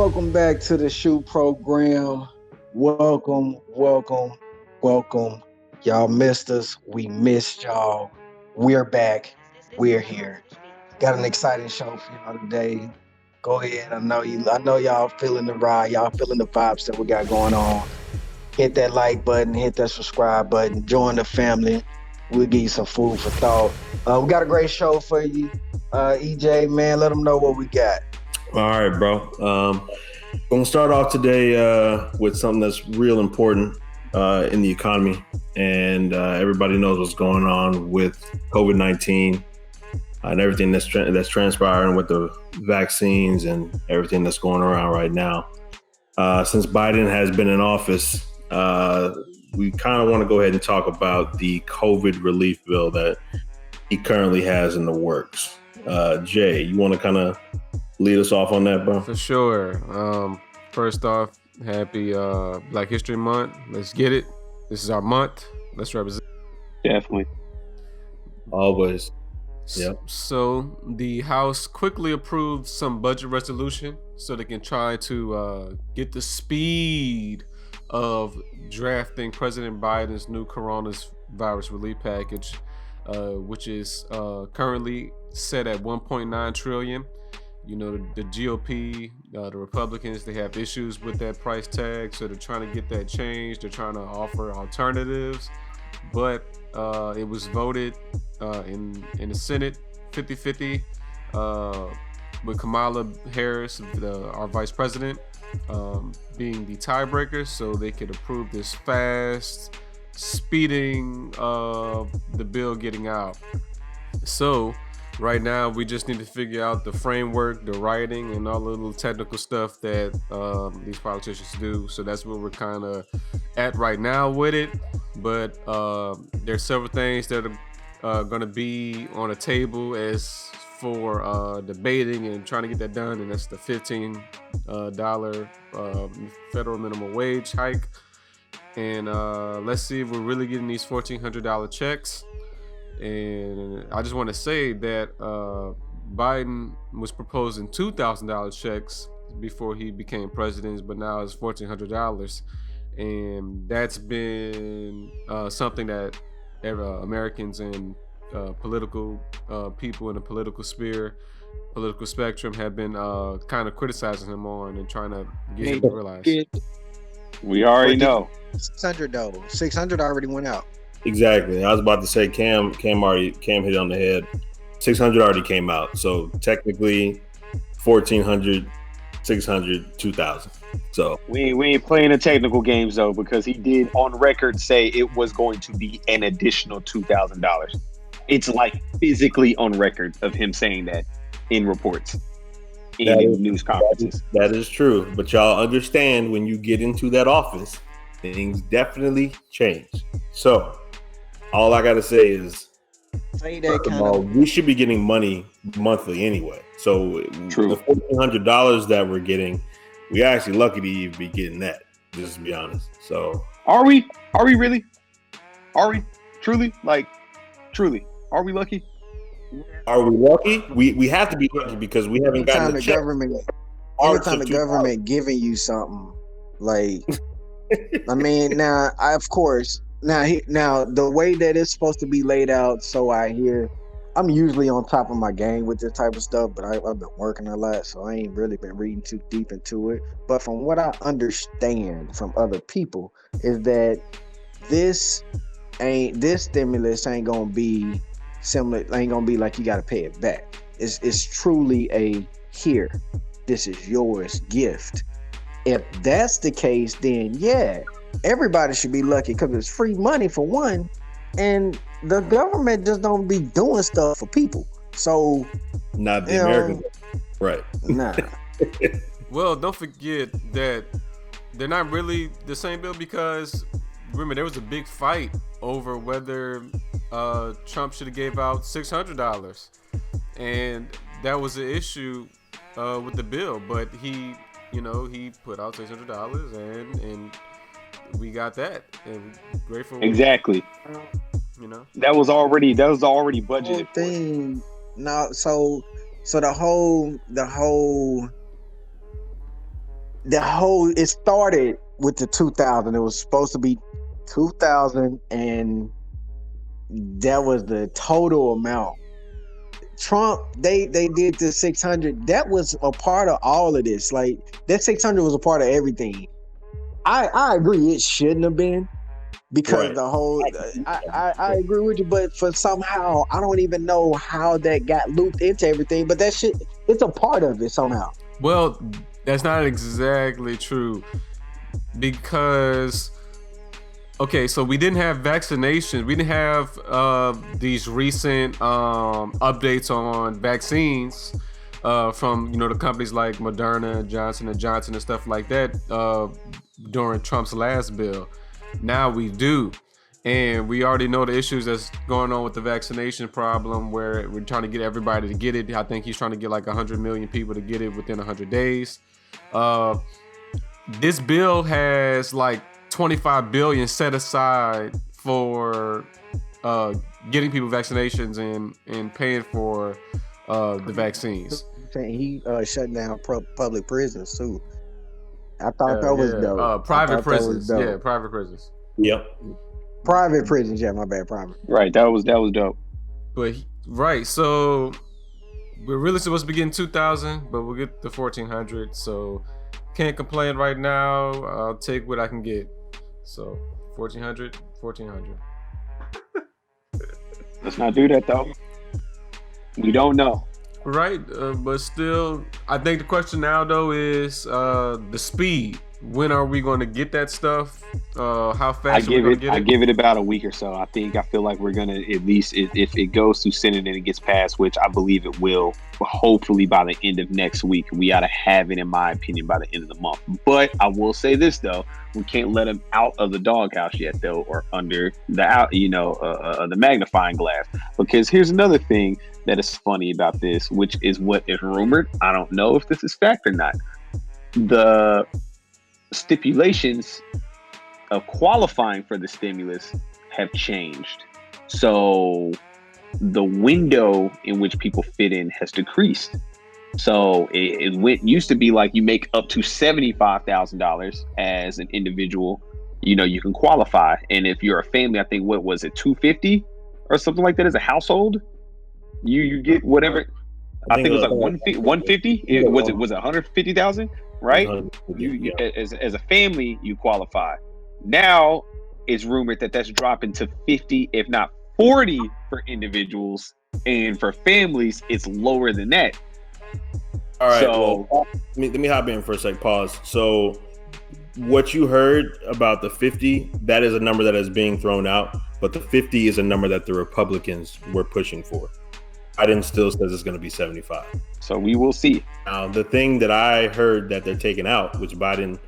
Welcome back to the SHU Program. Welcome. Y'all missed us. We missed y'all. We're back. We're here. Got an exciting show for y'all today. Go ahead. I know y'all feeling the ride. Y'all feeling the vibes that we got going on. Hit that like button. Hit that subscribe button. Join the family. We'll give you some food for thought. We got a great show for you. EJ, man, let them know what we got. All right, bro. We're going to start off today with something that's real important in the economy. And everybody knows what's going on with COVID-19 and everything that's transpiring with the vaccines and everything that's going around right now. Since Biden has been in office, we kind of want to go ahead and talk about the COVID relief bill that he currently has in the works. Jay, you want to kind of lead us off on that, bro? For sure. First off, happy Black History Month. Let's get it. This is our month. Let's represent. Definitely. Always. Yeah. So the House quickly approved some budget resolution so they can try to get the speed of drafting President Biden's new coronavirus relief package, which is currently set at $1.9 trillion. You know, the GOP, the Republicans, they have issues with that price tag, so they're trying to get that changed. They're trying to offer alternatives, but it was voted in the Senate 50-50 with Kamala Harris, our vice president, being the tiebreaker, so they could approve this fast speeding of the bill getting out. So right now, we just need to figure out the framework, the writing, and all the little technical stuff that these politicians do. So that's where we're kind of at right now with it. But there's several things that are going to be on a table as for debating and trying to get that done. And that's the $15 federal minimum wage hike. And let's see if we're really getting these $1,400 checks. And I just want to say that Biden was proposing $2,000 checks before he became president, but now it's $1,400. And that's been something that Americans and political people in the political spectrum have been kind of criticizing him on and trying to get him to realize. We already know. 600 though. 600 already went out. Exactly. I was about to say Cam hit on the head. 600 already came out. So technically 1,400, 600, 2,000. So we ain't playing the technical games though, because he did on record say it was going to be an additional $2,000. It's like physically on record of him saying that in reports, in news conferences. That is true. But y'all understand when you get into that office, things definitely change. So all I gotta say is, first of all, we should be getting money monthly anyway. So true. The $1,400 that we're getting, we actually lucky to even be getting that. Just to be honest. So are we really? Are we truly? Like truly? Are we lucky? Are we lucky? We have to be lucky because we haven't gotten the check. Anytime the government giving you something, like, I mean, now the way that it's supposed to be laid out, so I hear, I'm usually on top of my game with this type of stuff, but I've been working a lot, so I ain't really been reading too deep into it. But from what I understand from other people is that this stimulus ain't gonna be similar, ain't gonna be like you gotta pay it back. It's truly a here, this is yours gift. If that's the case, then yeah, everybody should be lucky because it's free money for one, and the government just don't be doing stuff for people. So not the American, right? Nah. Well, don't forget that they're not really the same bill because remember there was a big fight over whether Trump should have gave out $600, and that was an issue with the bill. But he put out $600, and we got that, and grateful. Exactly. That was already budgeted. Thing. No, so the whole it started with the 2000. It was supposed to be 2000, and that was the total amount. Trump, they did the 600. That was a part of all of this. Like, that 600 was a part of everything. I agree it shouldn't have been, because Right. the whole I agree with you, but for somehow I don't even know how that got looped into everything, but that shit, it's a part of it somehow. Well, that's not exactly true, because okay, so we didn't have vaccinations. We didn't have these recent updates on vaccines from the companies like Moderna, Johnson & Johnson, and stuff like that during Trump's last bill. Now we do. And we already know the issues that's going on with the vaccination problem, where we're trying to get everybody to get it. I think he's trying to get like 100 million people to get it within 100 days. This bill has like 25 billion set aside for getting people vaccinations and paying for the vaccines. He shutting down public prisons too. I thought that was dope. Private prisons. Yeah, private prisons. Yep. Private prisons. Yeah, my bad. Private. Right. That was dope. But right, so we're really supposed to be getting 2,000, but we'll get the 1,400. So can't complain right now. I'll take what I can get. So 1,400. Let's not do that though. We don't know. Right, but still, I think the question now though is the speed. When are we going to get that stuff? How fast are we going to get it? I give it about a week or so. I feel like we're going to, at least if it goes through Senate and it gets passed, which I believe it will, hopefully by the end of next week. We ought to have it, in my opinion, by the end of the month. But I will say this though, we can't let them out of the doghouse yet though, or under the magnifying glass. Because here's another thing that is funny about this, which is what is rumored. I don't know if this is fact or not. The stipulations of qualifying for the stimulus have changed. So the window in which people fit in has decreased. So it used to be like you make up to $75,000 as an individual, you can qualify. And if you're a family, I think, what was it, $250 or something like that as a household? You get whatever. I think it was like 150. Was it 150,000? Right? You as a family, you qualify. Now it's rumored that that's dropping to 50, if not 40 for individuals, and for families, it's lower than that. All right. So, well, let me hop in for a sec. Pause. So, what you heard about the 50, that is a number that is being thrown out, but the 50 is a number that the Republicans were pushing for. Biden still says it's going to be 75. So we will see. Now, the thing that I heard that they're taking out, which Biden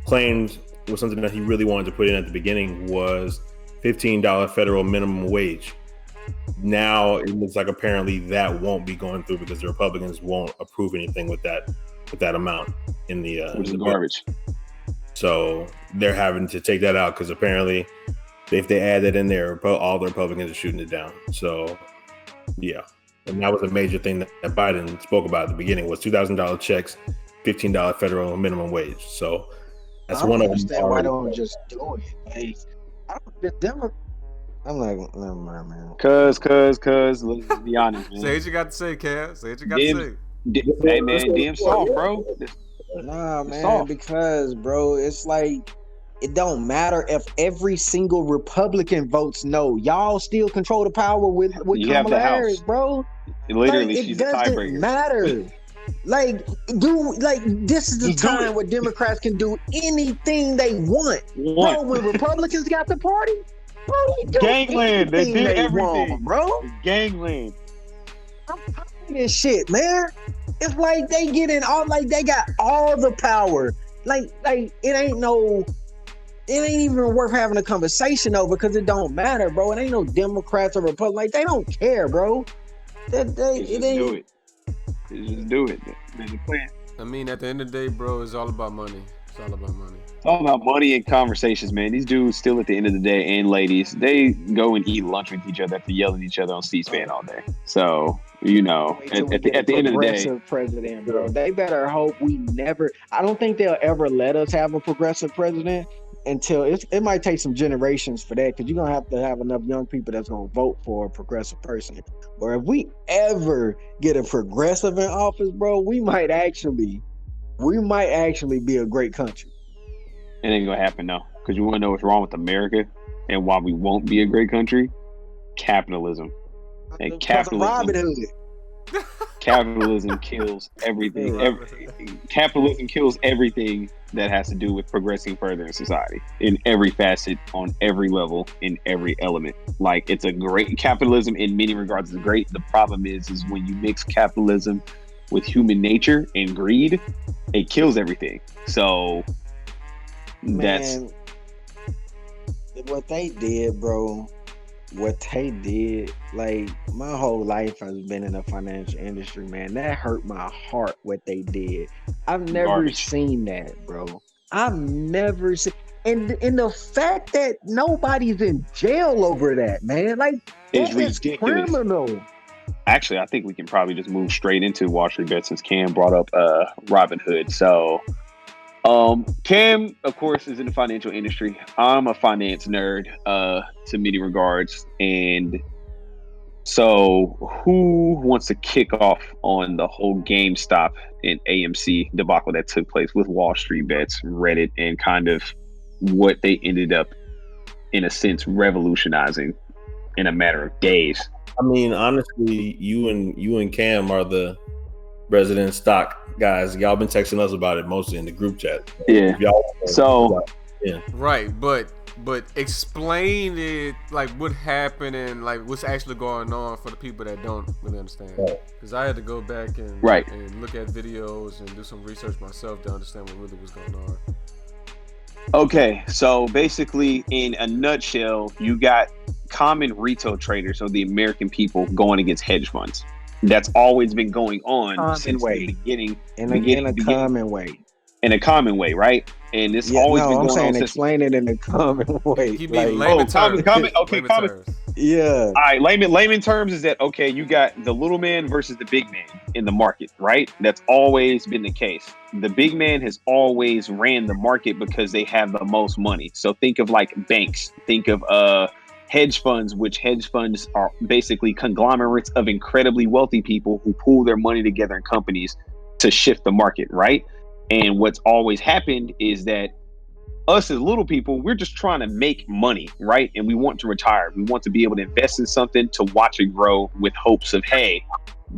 claimed was something that he really wanted to put in at the beginning, was $15 federal minimum wage. Now it looks like apparently that won't be going through because the Republicans won't approve anything with that amount in the which is garbage. So they're having to take that out because apparently if they add that in there, all the Republicans are shooting it down. So yeah. And that was a major thing that Biden spoke about at the beginning was $2,000 checks, $15 federal minimum wage. So that's one of them. Why don't just do it? I'm like, never mind, man. Cause, let's be honest, man. Say what you got to say, Cass. Say what you got to say. Hey, man, damn soft, bro. Nah, man, soft. because, bro, it's like, it don't matter if every single Republican votes no. Y'all still control the power with Kamala Harris, bro. Literally, like, she's a tiebreaker. It doesn't matter. This is the time where Democrats can do anything they want. Bro, when Republicans got the party, bro, they do gangland. They did everything, want, bro. Gangland. I'm tired of this shit, man. It's like they they got all the power. Like it ain't even worth having a conversation over because it don't matter, bro. It ain't no Democrats or Republicans. Like, they don't care, bro. Do it. Just do it. There's a plan. I mean, at the end of the day, bro, it's all about money. It's all about money and conversations, man. These dudes still at the end of the day, and ladies, they go and eat lunch with each other after yelling at each other on C-SPAN all day. So You know, Wait till we at the get a end of the day, progressive president, bro. They better hope we never. I don't think they'll ever let us have a progressive president until it might take some generations for that, because you're gonna have to have enough young people that's gonna vote for a progressive person. Or if we ever get a progressive in office, bro, we might actually be a great country. it ain't gonna happen though. Because you want to know what's wrong with America and why we won't be a great country? Capitalism. And Because of Robin Hood. capitalism kills everything. Capitalism kills everything that has to do with progressing further in society, in every facet, on every level, in every element. Like, it's a great capitalism in many regards is great. The problem is when you mix capitalism with human nature and greed, it kills everything. So that's what they did, bro. What they did, like, my whole life has been in the financial industry, man. That hurt my heart what they did. I've never seen that, bro. I've never seen, and the fact that nobody's in jail over that, man, like, that is ridiculous. Criminal. Actually, I think we can probably just move straight into Wall Street Bets since Cam brought up Robin Hood. So Cam, of course, is in the financial industry. I'm a finance nerd to many regards. And so who wants to kick off on the whole GameStop and AMC debacle that took place with Wall Street Bets, Reddit, and kind of what they ended up, in a sense, revolutionizing in a matter of days? I mean, honestly, you and Cam are the resident stock guys. Y'all been texting us about it mostly in the group chat. Yeah. Right, but explain it, like what happened and like what's actually going on for the people that don't really understand. Because I had to go back and look at videos and do some research myself to understand what really was going on. Okay, so basically, in a nutshell, you got common retail traders, so the American people, going against hedge funds. That's always been going on since the beginning. In a common way, right? And it's always been going on. I'm saying explain it in a common way. He mean layman terms. Common. Yeah. All right, layman terms is that, okay, you got the little man versus the big man in the market, right? That's always been the case. The big man has always ran the market because they have the most money. So think of like banks. Think of hedge funds, which hedge funds are basically conglomerates of incredibly wealthy people who pool their money together in companies to shift the market, right? And what's always happened is that us as little people, we're just trying to make money, right? And we want to retire. We want to be able to invest in something to watch it grow with hopes of, hey,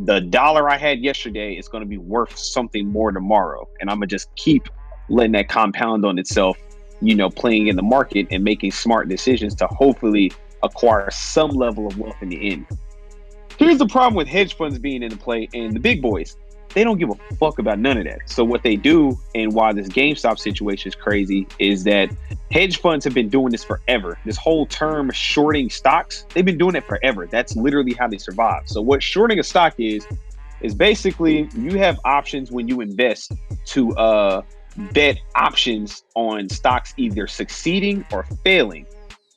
the dollar I had yesterday is going to be worth something more tomorrow. And I'm going to just keep letting that compound on itself, you know, playing in the market and making smart decisions to hopefully acquire some level of wealth in the end. Here's the problem with hedge funds being in the play and the big boys. They don't give a fuck about none of that. So what they do, and why this GameStop situation is crazy, is that hedge funds have been doing this forever. This whole term shorting stocks, they've been doing it forever. That's literally how they survive. So what shorting a stock is basically you have options when you invest to bet options on stocks either succeeding or failing.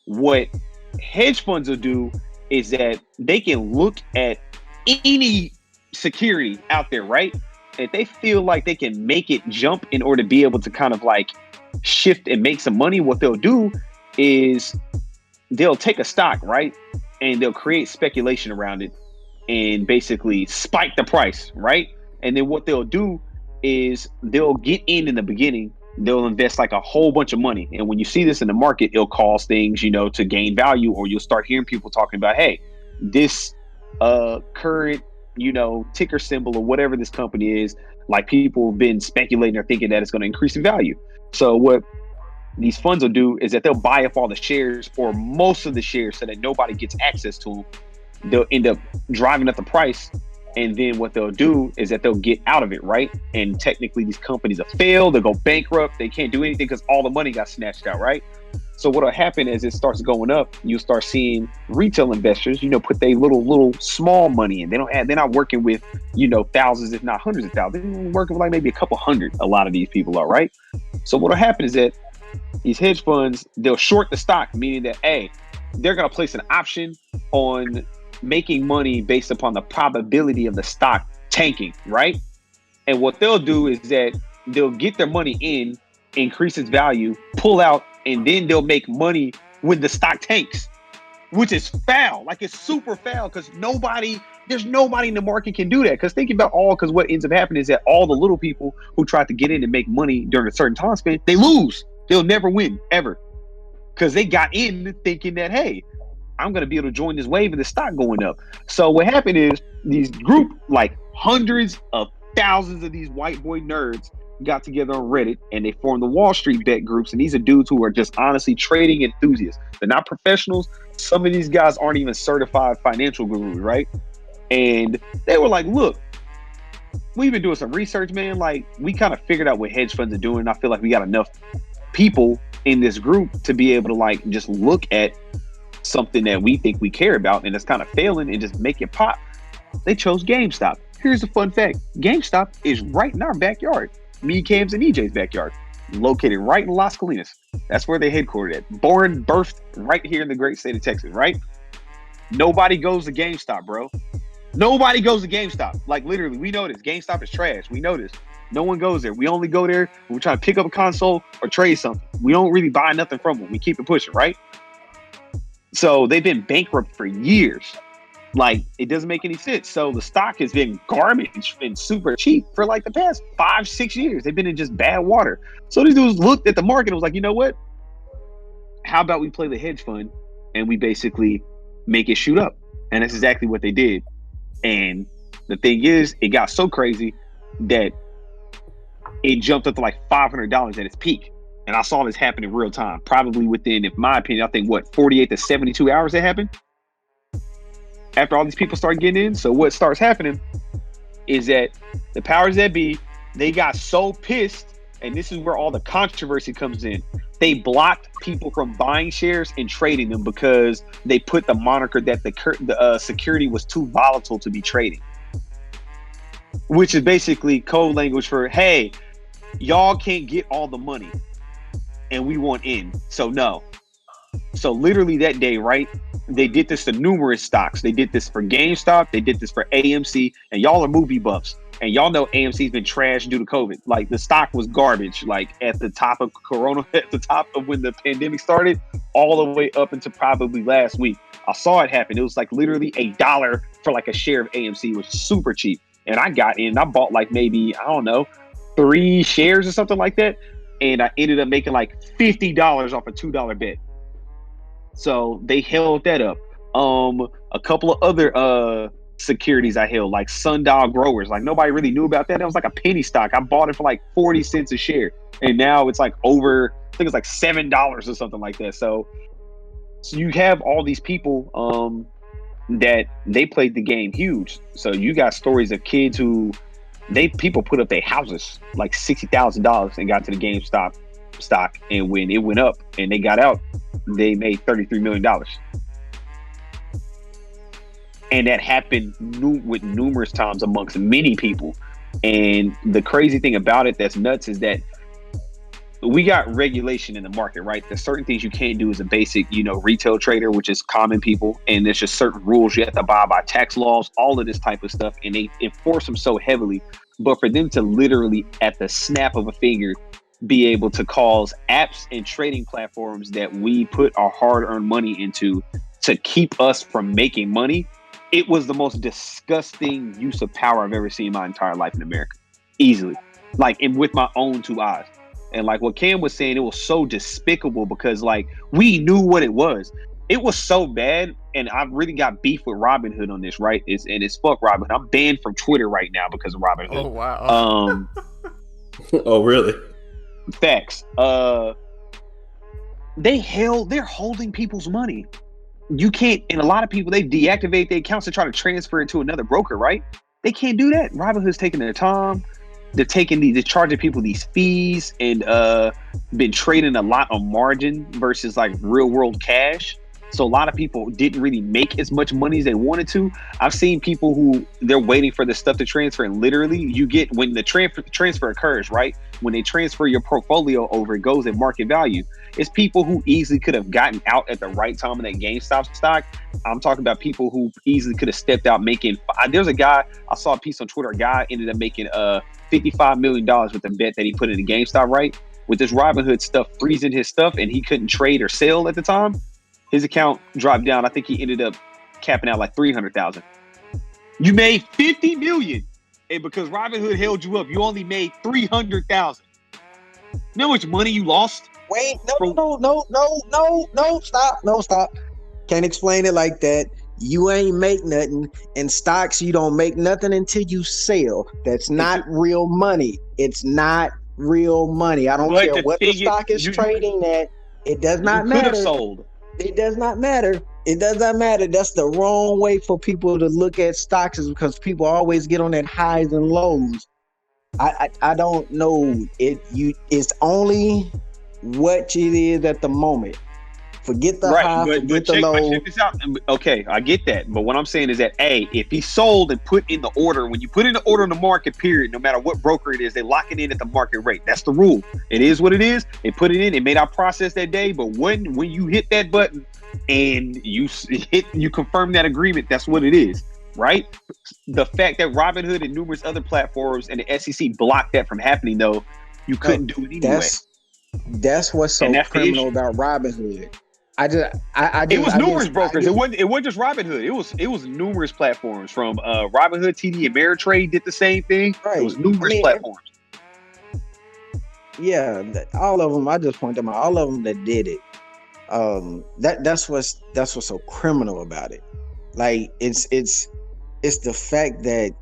What hedge funds will do is that they can look at any security out there, right? If they feel like they can make it jump in order to be able to kind of like shift and make some money, what they'll do is they'll take a stock, right? And they'll create speculation around it and basically spike the price, right? And then what they'll do is they'll get in the beginning, they'll invest like a whole bunch of money. And when you see this in the market, it'll cause things, you know, to gain value, or you'll start hearing people talking about, hey, this current, you know, ticker symbol or whatever this company is, like people have been speculating or thinking that it's going to increase in value. So what these funds will do is that they'll buy up all the shares or most of the shares so that nobody gets access to them. They'll end up driving up the price. And then what they'll do is that they'll get out of it, right? And technically these companies will fail, they'll go bankrupt, they can't do anything because all the money got snatched out, right? So what'll happen as it starts going up, you'll start seeing retail investors, you know, put their little small money in. They're not working with, you know, thousands, if not hundreds of thousands. They're working with like maybe a couple hundred. A lot of these people are, right? So what'll happen is that these hedge funds, they'll short the stock, meaning that, hey, they're going to place an option on making money based upon the probability of the stock tanking, right? And what they'll do is that they'll get their money in, increase its value, pull out, and then they'll make money when the stock tanks, which is foul. Like, it's super foul because there's nobody in the market can do that. Because because what ends up happening is that all the little people who try to get in and make money during a certain time span, they lose. They'll never win, ever. Because they got in thinking that, hey, I'm going to be able to join this wave and the stock going up. So what happened is these group, like hundreds of thousands of these white boy nerds, got together on Reddit and they formed the Wall Street bet groups. And these are dudes who are just honestly trading enthusiasts. They're not professionals. Some of these guys aren't even certified financial gurus, right? And they were like, look, we've been doing some research, man. Like, we kind of figured out what hedge funds are doing. I feel like we got enough people in this group to be able to like just look at something that we think we care about and it's kind of failing and just make it pop. They chose GameStop. Here's the fun fact. GameStop is right in our backyard. Me, Cam's, and EJ's backyard. Located right in Las Colinas. That's where they headquartered at. Birthed right here in the great state of Texas, right? Nobody goes to GameStop, bro. Nobody goes to GameStop. Like, literally, we know this. GameStop is trash. We know this. No one goes there. We only go there when we're trying to pick up a console or trade something. We don't really buy nothing from them. We keep it pushing, right? So they've been bankrupt for years. Like, it doesn't make any sense. So the stock has been garbage and super cheap for like the past 5-6 years. They've been in just bad water. So these dudes looked at the market and was like, you know what? How about we play the hedge fund and we basically make it shoot up? And that's exactly what they did. And the thing is, it got so crazy that it jumped up to like $500 at its peak. And I saw this happen in real time, probably within, in my opinion, I think 48 to 72 hours it happened. After all these people start getting in. So what starts happening is that the powers that be, they got so pissed, and this is where all the controversy comes in. They blocked people from buying shares and trading them because they put the moniker that the security was too volatile to be trading, which is basically code language for, hey, y'all can't get all the money and we want in, so no. So literally that day, right, they did this to numerous stocks. They did this for GameStop. They did this for AMC. And y'all are movie buffs. And y'all know AMC's been trashed due to COVID. Like, the stock was garbage, like at the top of Corona, at the top of when the pandemic started, all the way up into probably last week. I saw it happen. It was like literally $1 for like a share of AMC, which is super cheap. And I got in. I bought like maybe, I don't know, 3 shares or something like that. And I ended up making like $50 off a $2 bet. So they held that up. A couple of other securities I held, like Sundial Growers. Like, nobody really knew about that. That was like a penny stock. I bought it for like 40 cents a share. And now it's like over, I think it's like $7 or something like that. So you have all these people that they played the game huge. So you got stories of kids who people put up their houses like $60,000 and got to the GameStop stock. And when it went up and they got out, they made $33 million. And that happened with numerous times amongst many people. And the crazy thing about it that's nuts is that we got regulation in the market, right? There's certain things you can't do as a basic, retail trader, which is common people. And there's just certain rules you have to abide by, tax laws, all of this type of stuff. And they enforce them so heavily. But for them to literally at the snap of a finger be able to cause apps and trading platforms that we put our hard-earned money into to keep us from making money, it was the most disgusting use of power I've ever seen in my entire life in America. Easily. Like, and with my own 2 eyes. And like what Cam was saying, it was so despicable because like we knew what it was. It was so bad, and I really got beef with Robinhood on this, right? It's fuck Robinhood. I'm banned from Twitter right now because of Robinhood. Oh wow. Oh really? Facts. They're holding people's money. You can't, and a lot of people, they deactivate their accounts to try to transfer it to another broker, right? They can't do that. Robinhood's taking their time. They're charging people these fees and been trading a lot on margin versus like real world cash. So a lot of people didn't really make as much money as they wanted to. I've seen people who they're waiting for the stuff to transfer, and literally you get when the transfer occurs, right? When they transfer your portfolio over, it goes at market value. It's people who easily could have gotten out at the right time in that GameStop stock. I'm talking about people who easily could have stepped out making. There's a guy, I saw a piece on Twitter, a guy ended up making $55 million with the bet that he put in the GameStop, right? With this Robinhood stuff freezing his stuff and he couldn't trade or sell at the time, his account dropped down. I think he ended up capping out like 300,000. You made 50 million, and because Robinhood held you up, you only made 300,000. You know how much money you lost? Wait, no, stop. Can't explain it like that. You ain't make nothing. In stocks, you don't make nothing until you sell. That's not real money. It's not real money. I don't care what the stock is trading at. It does not matter. Could have sold. It does not matter. It does not matter. That's the wrong way for people to look at stocks, is because people always get on that highs and lows. I don't know. It's only what it is at the moment. Forget the high, forget the low. Check this out. Okay, I get that. But what I'm saying is that, A, if he sold and put in the order, when you put in the order in the market, period, no matter what broker it is, they lock it in at the market rate. That's the rule. It is what it is. They put it in. It may not process that day, but when you hit that button and you confirm that agreement, that's what it is, right? The fact that Robinhood and numerous other platforms and the SEC blocked that from happening, though, you couldn't do it anyway. That's what's so criminal about Robinhood. It was numerous brokers. It wasn't just Robinhood. It was numerous platforms from Robinhood, TD, and Ameritrade did the same thing. Right. It was numerous platforms. Yeah, all of them. I just point them out. All of them that did it. That's what's so criminal about it. Like it's the fact that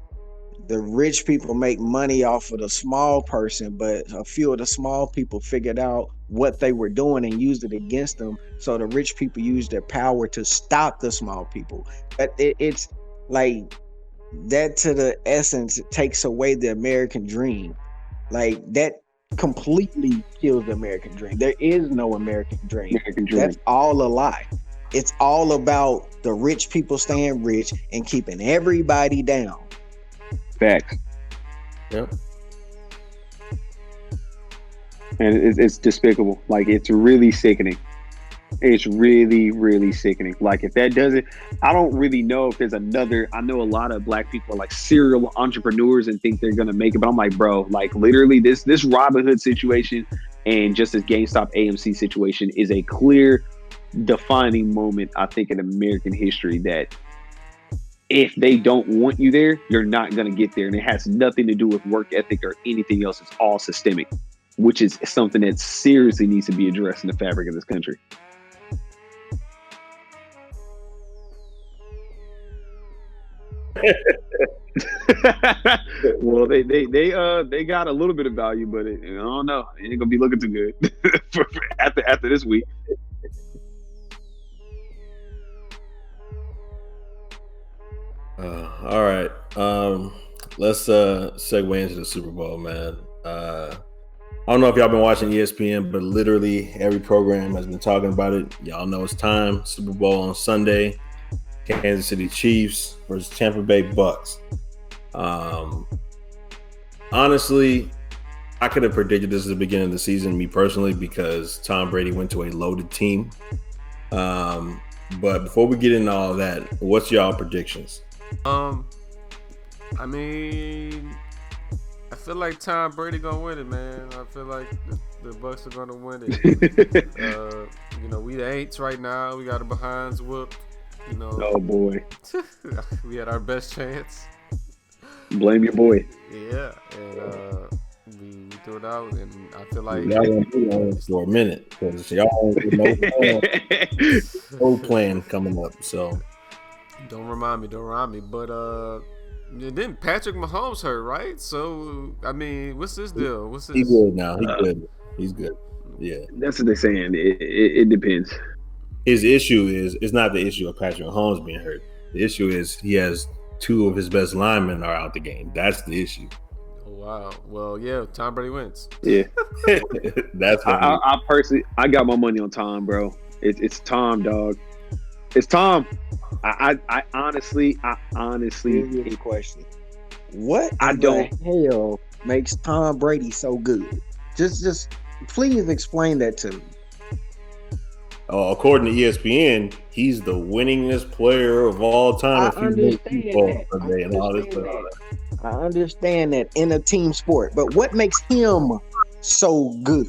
the rich people make money off of the small person, but a few of the small people figured out what they were doing and used it against them. So the rich people used their power to stop the small people. But it's like that, to the essence, it takes away the American dream. Like that completely kills the American dream. There is no American dream. That's all a lie. It's all about the rich people staying rich and keeping everybody down. Facts. Yep. And it's despicable. Like, it's really sickening. It's really, really sickening. Like, if that doesn't, I don't really know if there's another. I know a lot of black people are like serial entrepreneurs and think they're gonna make it, but I'm like, bro, like literally this Robinhood situation and just this GameStop AMC situation is a clear defining moment, I think, in American history, that if they don't want you there, you're not going to get there. And it has nothing to do with work ethic or anything else. It's all systemic, which is something that seriously needs to be addressed in the fabric of this country. Well, they got a little bit of value, but I don't know. It ain't gonna be looking too good after this week. All right. Let's segue into the Super Bowl, man. I don't know if y'all been watching ESPN, but literally every program has been talking about it. Y'all know it's time. Super Bowl on Sunday. Kansas City Chiefs versus Tampa Bay Bucks. Honestly, I could have predicted this at the beginning of the season, me personally, because Tom Brady went to a loaded team. But before we get into all that, what's y'all predictions? I mean, I feel like Tom Brady gonna win it, man. I feel like the Bucks are gonna win it. We the Aints right now. We got our behinds whooped. Oh boy, we had our best chance. Blame your boy. Yeah, and we threw it out, and I feel like y'all gonna be on it for a minute because y'all no plan coming up. So don't remind me. But then Patrick Mahomes hurt, right? So I mean, what's his deal? He's good now. He's good. Yeah, that's what they're saying. It depends. His issue is, it's not the issue of Patrick Mahomes being hurt. The issue is he has two of his best linemen are out the game. That's the issue. Oh, wow. Well, yeah, Tom Brady wins. Yeah. That's I personally, I got my money on Tom, bro. It's Tom, dog. It's Tom. I honestly. Here's the question: what I in don't- the hell makes Tom Brady so good? Just please explain that to me. According to ESPN, he's the winningest player of all time. I if you win understand Super Bowl that. Sunday and all this stuff. I understand that in a team sport, but what makes him so good?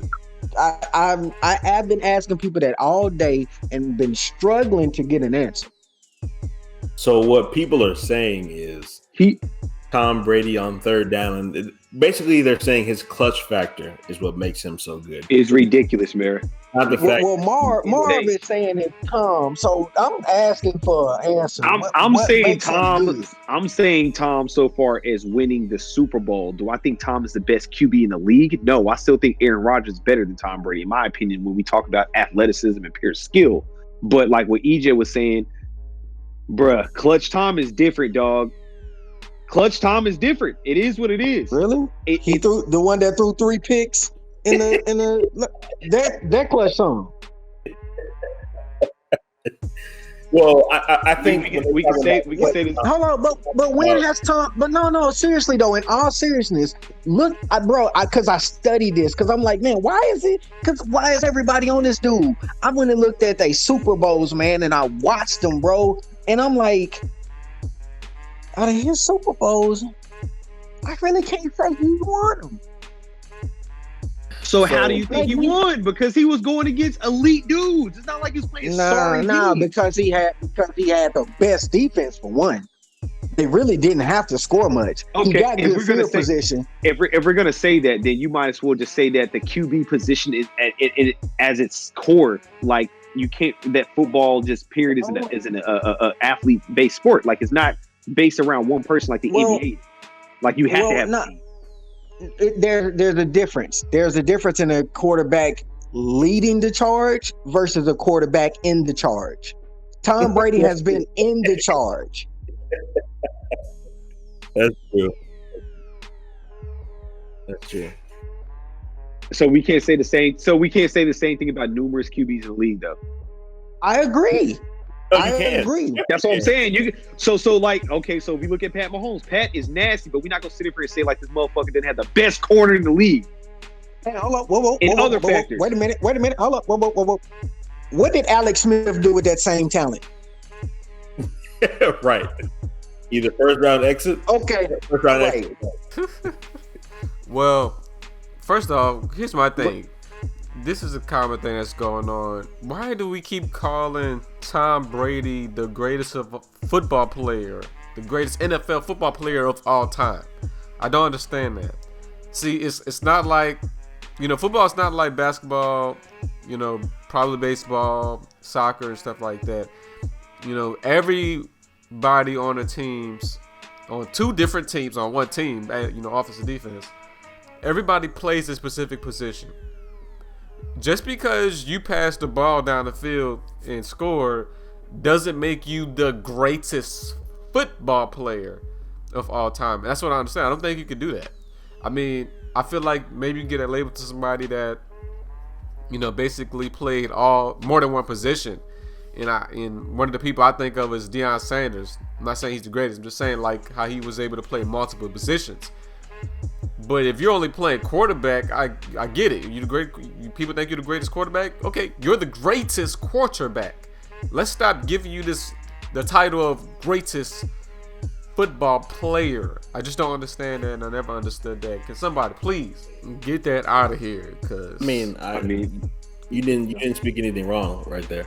I've been asking people that all day and been struggling to get an answer. So what people are saying is Tom Brady on third down, and basically they're saying his clutch factor is what makes him so good. It's ridiculous, Mary. Not the fact. Well, Marvin is saying it's Tom, so I'm asking for an answer. I'm What saying makes him Tom. good? I'm saying Tom so far as winning the Super Bowl. Do I think Tom is the best QB in the league? No, I still think Aaron Rodgers is better than Tom Brady, in my opinion, when we talk about athleticism and pure skill. But like what EJ was saying, bruh, Clutch Tom is different, dog. Clutch Tom is different. It is what it is. Really? He threw the one that threw 3 picks in that Clutch Tom. Well, I think we can say this. Hold on, but when has Tom? But no, seriously though, in all seriousness, look, because I studied this, because I'm like, man, why is everybody on this dude? I went and looked at they Super Bowls, man, and I watched them, bro, and I'm like, out of his Super Bowls, I really can't say he won them. So how do you think he won? Because he was going against elite dudes. It's not like he was playing sorry dudes. because he had the best defense for one. They really didn't have to score much. Okay, he got good field position. If we're gonna say that, then you might as well just say that the QB position is as its core. Like you can't that football just period is an athlete based sport. Like it's not based around one person like the NBA. Like you have to have. There's a difference. There's a difference in a quarterback leading the charge versus a quarterback in the charge. Tom Brady has been in the charge. That's true. That's true. So we can't say the same. So we can't say the same thing about numerous QBs in the league, though. I agree. I agree. That's what I'm saying. So like, okay, so if we look at Pat Mahomes, Pat is nasty, but we're not gonna sit up here and say like this motherfucker didn't have the best corner in the league. Hey, hold up, whoa, factors. Wait a minute, hold up, whoa. What did Alex Smith do with that same talent? Right. Either first round exit. Okay. First round exit. Well, first off, here's my thing. This is a common thing that's going on. Why do we keep calling Tom Brady the greatest football player, the greatest NFL football player of all time? I don't understand that. See, it's not like, football is not like basketball, probably baseball, soccer, and stuff like that. Everybody on the teams, on 2 different teams, on one team, offense and defense, everybody plays a specific position. Just because you pass the ball down the field and score doesn't make you the greatest football player of all time. That's what I understand. I don't think you can do that. I mean, I feel like maybe you can get a label to somebody that, basically played more than one position. And one of the people I think of is Deion Sanders. I'm not saying he's the greatest. I'm just saying like how he was able to play multiple positions. But if you're only playing quarterback, I get it. People think you're the greatest quarterback. Okay, you're the greatest quarterback. Let's stop giving you the title of greatest football player. I just don't understand that, and I never understood that. Can somebody please get that out of here? Because I mean, you didn't speak anything wrong right there.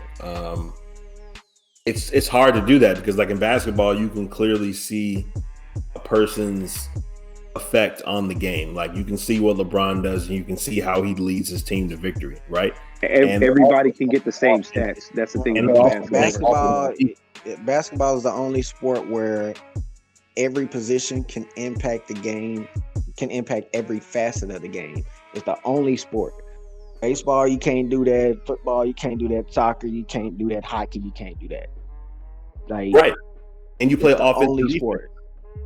It's hard to do that because like in basketball, you can clearly see a person's effect on the game. Like you can see what LeBron does and you can see how he leads his team to victory, right? And everybody can get the same stats. That's the thing about basketball. Basketball is the only sport where every position can impact the game, can impact every facet of the game. It's the only sport. Baseball, you can't do that. Football, you can't do that. Soccer, you can't do that. Hockey, you can't do that. Like right. And you play offense. Only sport.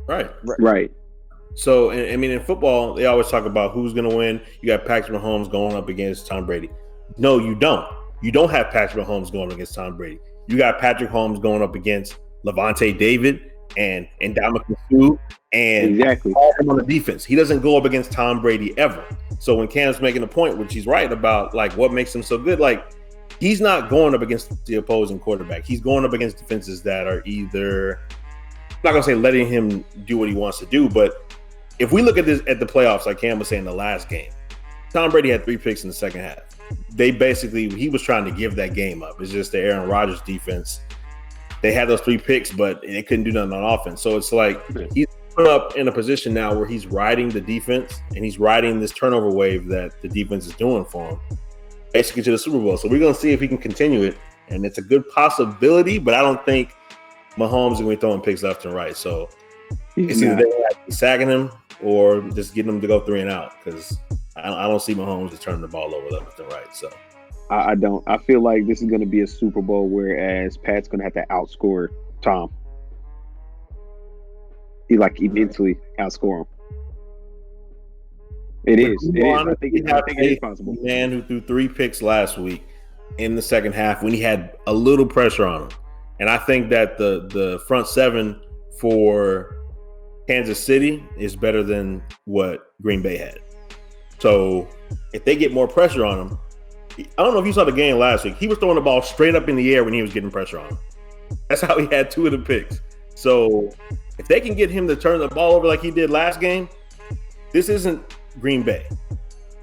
Right. So, I mean, in football, they always talk about who's going to win. You got Patrick Mahomes going up against Tom Brady. No, you don't. You don't have Patrick Mahomes going against Tom Brady. You got Patrick Mahomes going up against Levante David and Ndamukong Suh and all him on the defense. He doesn't go up against Tom Brady ever. So when Cam's making a point, which he's right about, like what makes him so good, like he's not going up against the opposing quarterback. He's going up against defenses that are either, I'm not gonna say letting him do what he wants to do, but if we look at this at the playoffs, like Cam was saying, the last game, Tom Brady had 3 picks in the second half. He was trying to give that game up. It's just the Aaron Rodgers defense. They had those 3 picks, but they couldn't do nothing on offense. So it's like he's put up in a position now where he's riding the defense and he's riding this turnover wave that the defense is doing for him, basically to the Super Bowl. So we're going to see if he can continue it. And it's a good possibility, but I don't think Mahomes is going to be throwing picks left and right. So it's either they're like sagging him or just getting him to go 3 and out, because I don't see Mahomes just turning the ball over left and right. So I don't. I feel like this is going to be a Super Bowl, whereas Pat's going to have to outscore Tom. He immensely outscore him. It is. I think it is possible. Man who threw 3 picks last week in the second half when he had a little pressure on him, and I think that the front 7 for Kansas City is better than what Green Bay had. So if they get more pressure on him, I don't know if you saw the game last week. He was throwing the ball straight up in the air when he was getting pressure on him. That's how he had 2 of the picks. So if they can get him to turn the ball over like he did last game, this isn't Green Bay.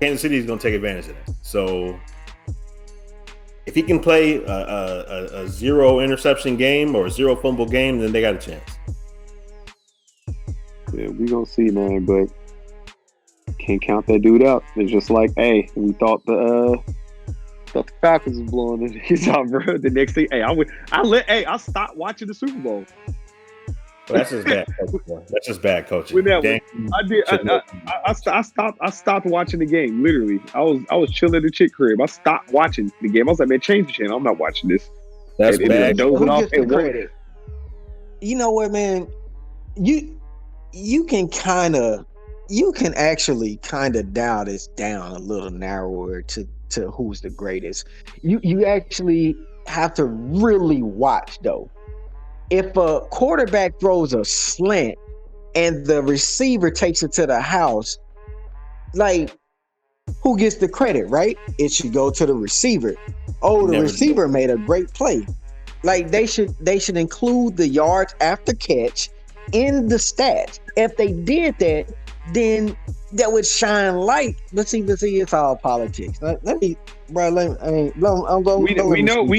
Kansas City is going to take advantage of that. So if he can play a 0 interception game or a 0 fumble game, then they got a chance. Yeah, we're going to see, man, but can't count that dude out. It's just like, hey, we thought the Falcons was blowing his out, bro. The next thing, I stopped watching the Super Bowl. Well, that's just bad coaching. That's just bad coaching. I stopped watching the game. Literally, I was chilling at the chick crib. I stopped watching the game. I was like, man, change the channel. I'm not watching this. That's bad. You know what, man? You can actually kind of dial this down a little narrower to who's the greatest. You actually have to really watch, though. If a quarterback throws a slant and the receiver takes it to the house, like, who gets the credit, right? It should go to the receiver. Oh, the receiver made a great play. Like, they should include the yards after catch in the stats. If they did that, then that would shine light. Let's see, it's all politics. We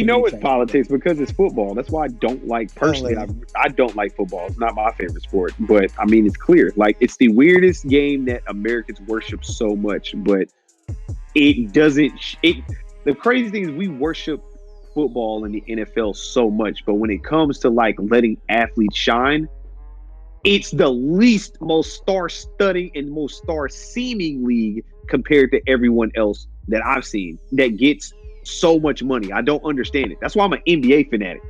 know it's politics because it's football. That's why I don't like, personally, I don't like football. It's not my favorite sport, but I mean, it's clear. Like, it's the weirdest game that Americans worship so much, but it doesn't. The crazy thing is we worship football in the NFL so much, but when it comes to like letting athletes shine, it's the least most star-studding and most star-seeming league compared to everyone else that I've seen that gets so much money. I don't understand it. That's why I'm an NBA fanatic.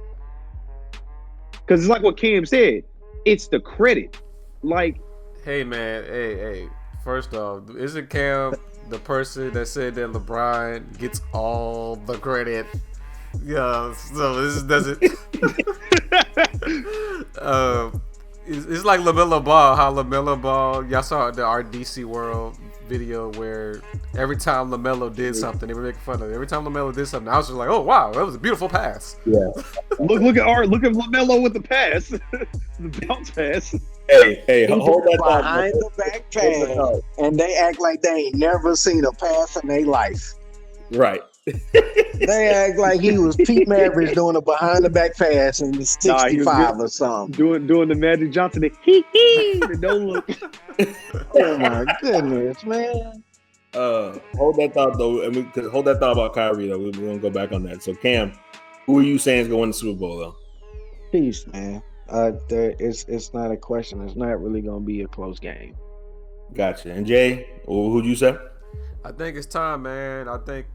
Because it's like what Cam said. It's the credit. Like, hey, man. Hey. First off, isn't Cam the person that said that LeBron gets all the credit? Yeah, so this doesn't... It's like LaMelo Ball, how LaMelo Ball, y'all saw the RDC World video where every time LaMelo did something, they were making fun of it. Every time LaMelo did something, I was just like, oh, wow, that was a beautiful pass. Yeah. Look at LaMelo with the pass. The bounce pass. Hey, hold that thought. Behind the back pass, and they act like they ain't never seen a pass in their life. Right. They act like he was Pete Maravich doing a behind the back pass in the 65 or something. Doing the Magic Johnson, the don't look. Oh my goodness, man. Hold that thought though, and we could hold that thought about Kyrie though. We're gonna go back on that. So Cam, who are you saying is going to win the Super Bowl though? Peace, man. It's not a question. It's not really gonna be a close game. Gotcha. And Jay, who'd you say? I think it's time, man. I think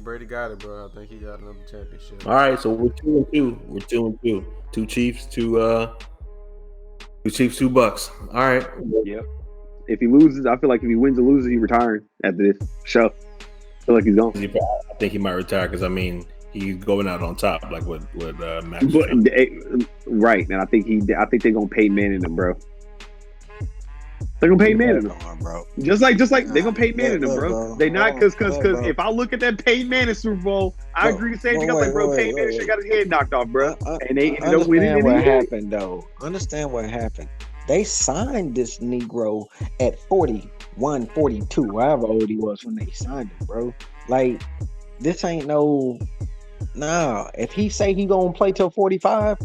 Brady got it, bro. I think he got another championship. All right, so we're 2-2. We're 2-2. 2 Chiefs, 2 Chiefs, 2 Bucks. All right. Yep. If he loses, I feel like if he wins or loses, he's retiring after this show. I feel like he's gone. I think he might retire because I mean he's going out on top, like what Max. Right, and I think they're gonna pay Manning, bro. They're gonna pay Manning, bro. Just like they're gonna pay Manning, bro. They not because if I look at that Peyton Manning Super Bowl, I agree the same thing. I'm like, bro, Peyton Manning should got his head knocked off, bro. And they ended up winning. Understand what happened, though. Understand what happened. They signed this Negro at 41, 42, however old he was when they signed him, bro. Like, this ain't no. Nah, if he say he gonna play till 45,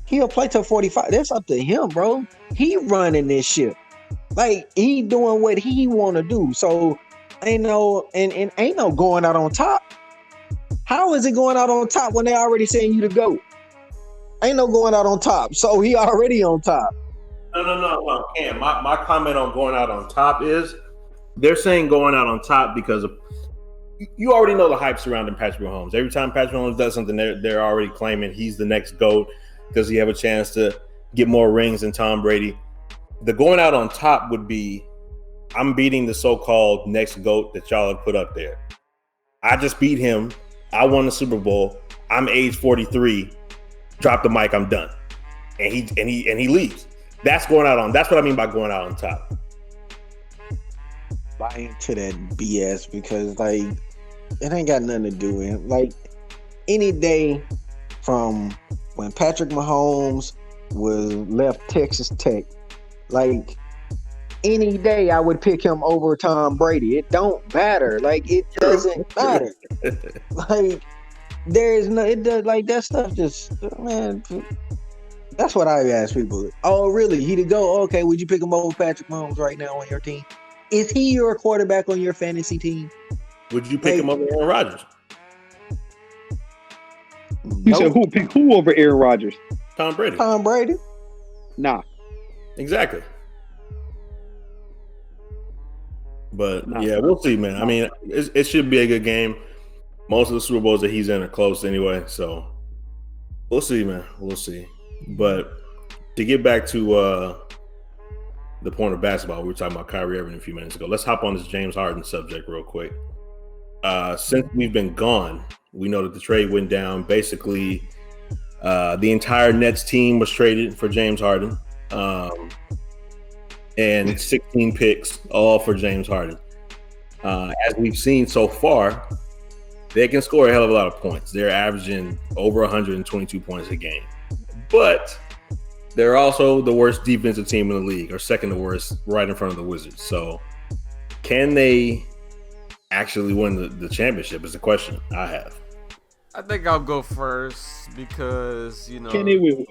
he'll play till 45. That's up to him, bro. He running this ship. Like, he doing what he want to do. So ain't no and ain't no going out on top. How is it going out on top when they already saying you to go? Ain't no going out on top. So he already on top. No, Cam. My comment on going out on top is they're saying going out on top because of you already know the hype surrounding Patrick Mahomes. Every time Patrick Mahomes does something, they're already claiming he's the next GOAT. Does he have a chance to get more rings than Tom Brady? The going out on top would be, I'm beating the so-called next GOAT that y'all have put up there. I just beat him. I won the Super Bowl. I'm age 43. Drop the mic. I'm done. And he leaves. That's going out on. That's what I mean by going out on top. Buy into that BS because like it ain't got nothing to do with him. Like any day from when Patrick Mahomes was left Texas Tech, like any day I would pick him over Tom Brady. It don't matter. Like it doesn't matter. Like there's no. It does like that stuff. Just man. That's what I ask people. Oh, really? He to go? Okay, would you pick him over Patrick Mahomes right now on your team? Is he your quarterback on your fantasy team? Would you pick him over Aaron Rodgers? You said who pick who over Aaron Rodgers? Tom Brady. Tom Brady? Nah. Exactly. But yeah, we'll see, man. I mean, it should be a good game. Most of the Super Bowls that he's in are close anyway, so we'll see, man. We'll see. But to get back to the point of basketball, we were talking about Kyrie Irving a few minutes ago. Let's hop on this James Harden subject real quick. Since we've been gone, we know that the trade went down. Basically, the entire Nets team was traded for James Harden, and 16 picks, all for James Harden. As we've seen so far, they can score a hell of a lot of points. They're averaging over 122 points a game. But they're also the worst defensive team in the league, or second to worst, right in front of the Wizards. So can they actually win the championship is the question I have. I think I'll go first because, Can they win?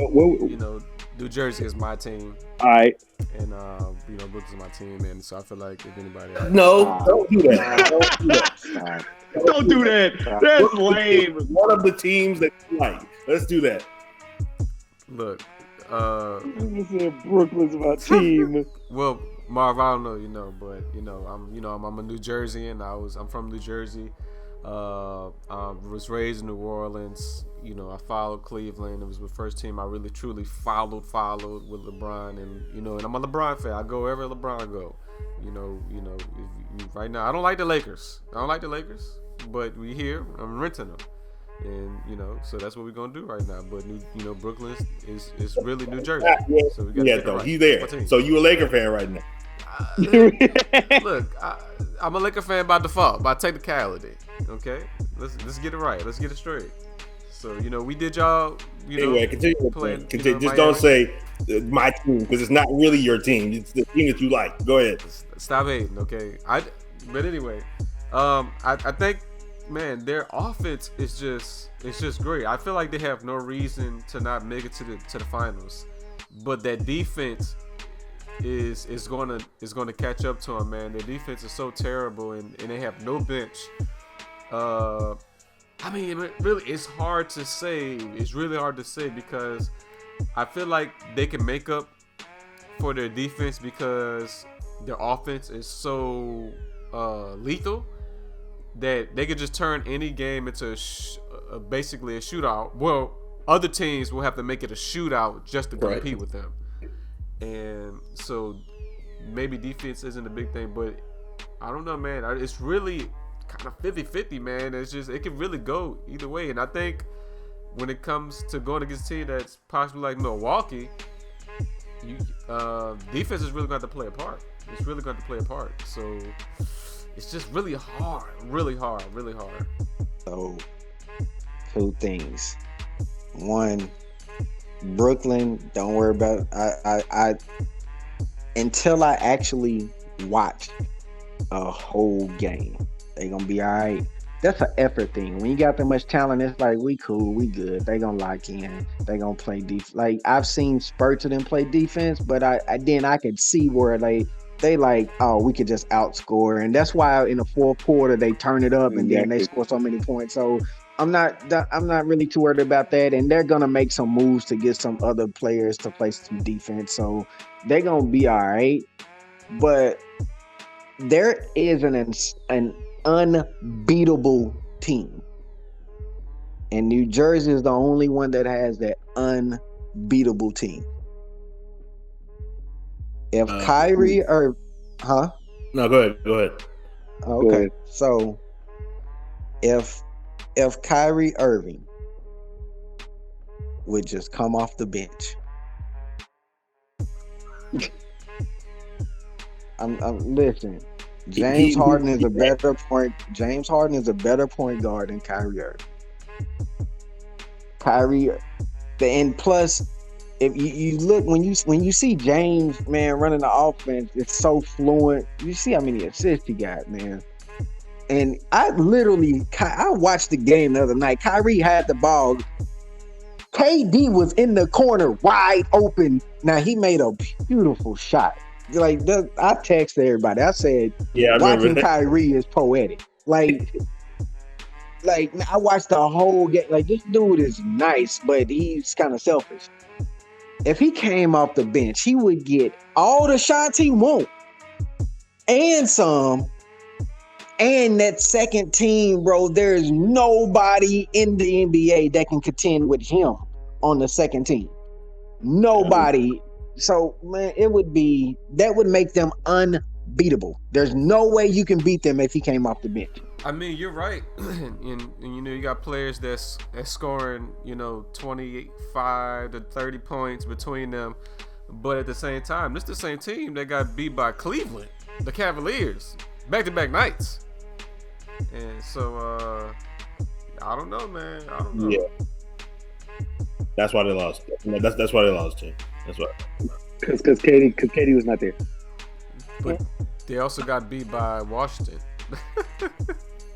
New Jersey is my team. All right. And, Brooklyn's my team. And so I feel like if anybody else... No, don't do that. Don't do that. Don't do that. That's lame. One of the teams that you like. Let's do that. Look, You said Brooklyn's my team. well, Marv, I don't know, but I'm a New Jerseyan. I'm from New Jersey. I was raised in New Orleans. I followed Cleveland. It was the first team I really truly followed with LeBron, and I'm a LeBron fan. I go wherever LeBron go. Right now I don't like the Lakers. But we here. I'm renting them. And so that's what we're gonna do right now. But Brooklyn is really New Jersey. So we got he's there. So you a Laker fan right now? Look, I'm a Laker fan by default, by technicality. Okay, let's get it right. Let's get it straight. So we did y'all. Anyway, continue. Just Miami. don't say my team because it's not really your team. It's the team that you like. Go ahead. Stop hating, okay? But anyway, I think. Man, their offense is just great. I feel like they have no reason to not make it to the finals, but that defense is going to catch up to them. Man, their defense is so terrible, and they have no bench. It's hard to say. It's really hard to say because I feel like they can make up for their defense because their offense is so lethal that they could just turn any game into basically a shootout. Well, other teams will have to make it a shootout just to compete with them. And so maybe defense isn't a big thing, but I don't know, man. It's really kind of 50-50, man. It's just, it can really go either way. And I think when it comes to going against a team that's possibly like Milwaukee, defense is really going to have to play a part. It's really going to play a part. So it's just really hard. So, two things. One, Brooklyn, don't worry about it. I until I actually watch a whole game, they gonna be all right. That's an effort thing. When you got that much talent, it's like, we cool, we good. They gonna lock in. They gonna play defense. Like, I've seen spurts of them play defense, but I could see where they like, oh, we could just outscore. And that's why in the fourth quarter, they turn it up and then they score so many points. So I'm not really too worried about that. And they're going to make some moves to get some other players to play some defense. So they're going to be all right. But there is an unbeatable team. And New Jersey is the only one that has that unbeatable team. If Kyrie or No, go ahead. Okay. Go ahead. So if Kyrie Irving would just come off the bench. I'm listening. James Harden is a better point guard than Kyrie Irving. And plus, if you look, when you see James, man, running the offense, it's so fluent. You see how many assists he got, man. And I watched the game the other night. Kyrie had the ball. KD was in the corner wide open. Now, he made a beautiful shot. Like, I texted everybody. I said, watching Kyrie is poetic. Like, I watched the whole game. Like, this dude is nice, but he's kind of selfish. If he came off the bench, he would get all the shots he wants and some. And that second team, bro, there's nobody in the NBA that can contend with him on the second team. Nobody. So, man, that would make them unbeatable. There's no way you can beat them if he came off the bench. I mean, you're right. and you got players that's scoring, 25 to 30 points between them. But at the same time, this is the same team that got beat by Cleveland, the Cavaliers, back-to-back nights. And so, I don't know, man. I don't know. Yeah. That's why they lost. That's why they lost, Jay. That's why. Because KD was not there. But they also got beat by Washington.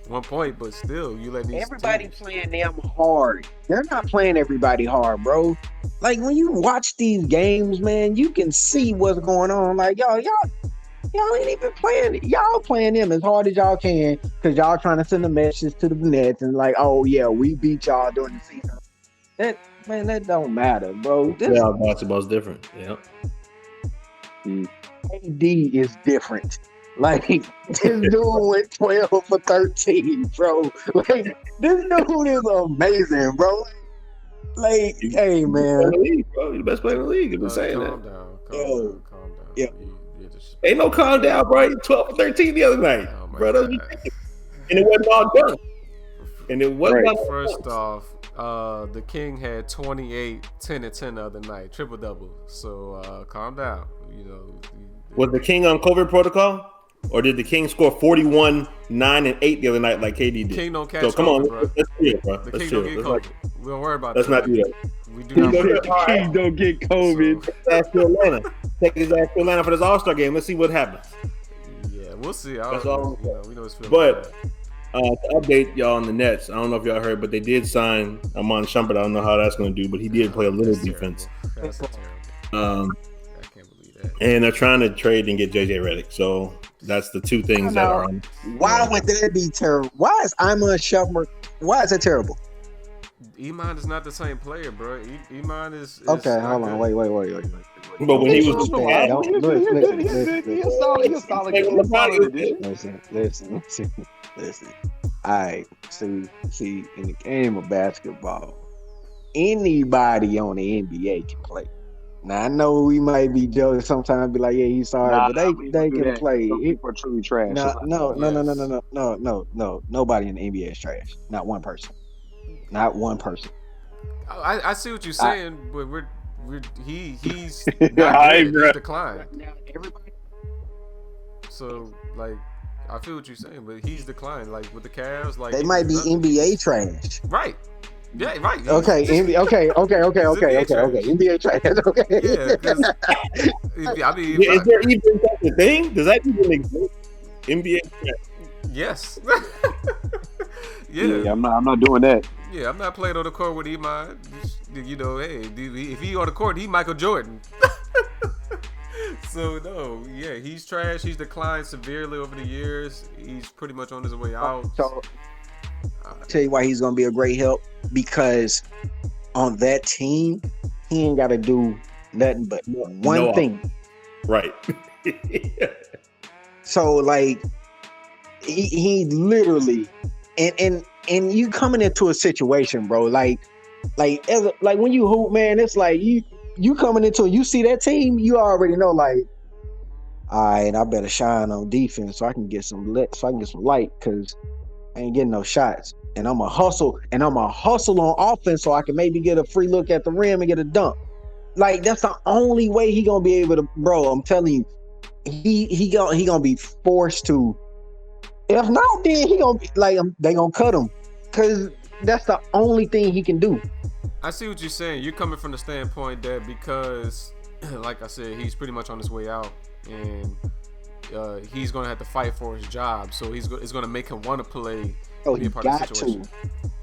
1 point, but still, you let these everybody teams playing them hard. They're not playing everybody hard, bro. Like, when you watch these games, man, you can see what's going on. Like, y'all ain't even playing. Y'all playing them as hard as y'all can because y'all trying to send a message to the Nets and like, oh yeah, we beat y'all during the season. That don't matter, bro. Basketball's different. Yeah. AD is different. Like, this dude went 12 for 13, bro. Like, this dude is amazing, bro. Like, hey, man. He's the best player in the league. I've been saying that. Calm down. Yeah. Ain't no calm down, bro. 12 for 13 the other night. Oh, my bro, God. And it wasn't all done. And it wasn't all First off, the King had 28, 10 and 10 the other night, triple-double. So, calm down. Was the King on COVID protocol? Or did the King score 41, 9, and 8 the other night like KD did? King don't catch so come COVID, on, bro. Let's chill, bro. The Let's King chill. don't get COVID. We don't worry about Let's that. not do that. We do not. The King don't get COVID. Ask to Atlanta. Take his ass to Atlanta for this All-Star game. Let's see what happens. Yeah, we'll see. That's all. We know it's feeling But bad. to update y'all on the Nets, I don't know if y'all heard, but they did sign Amon Shumpert. I don't know how that's going to do, but he did play a little defense. That's terrible. I can't believe that. And they're trying to trade and get JJ Redick. So that's the two things that are on. Why would that be terrible? Why is Amon Shumpert? Why is that terrible? Iman is not the same player, bro. Iman is okay. Hold on. Wait. But when he was listen. All right. See, in the game of basketball, anybody on the NBA can play. Now I know we might be joking sometimes, be like, yeah, he's sorry, but they get to play. Some people are truly trash. No. Nobody in the NBA is trash. Not one person. Not one person. I see what you're saying, but he's not good. He's declined. Everybody. So like, I feel what you're saying, but he's declined. Like with the Cavs, like they might be NBA trash. Right. Yeah, right. Okay, okay. NBA trash. Okay. Yeah, I mean, is there even such a thing? Does that even exist? NBA trash? Yes. Yeah, I'm not doing that. Yeah, I'm not playing on the court with Iman. You know, hey, if he on the court, he Michael Jordan. So no, yeah, he's trash. He's declined severely over the years. He's pretty much on his way out. So I'll tell you why he's gonna be a great help, because on that team, he ain't gotta do nothing but one thing. Right. So like he literally and you coming into a situation, bro, like when you hoop, man, it's like you coming into it, you see that team, you already know, like, all right, I better shine on defense so I can get some light, because I ain't getting no shots. And I'm a hustle on offense so I can maybe get a free look at the rim and get a dunk. Like, that's the only way he gonna be able to, bro. I'm telling you, he gonna be forced to. If not, then he gonna be like, they gonna cut him, because that's the only thing he can do. I see what you're saying. You're coming from the standpoint that because, like I said, he's pretty much on his way out, and he's going to have to fight for his job. So it's going to make him want to play, be a part of the situation.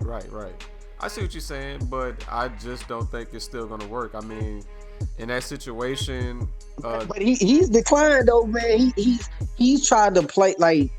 Right. I see what you're saying, but I just don't think it's still going to work. I mean, in that situation, but he's declined though, man. He's tried to play like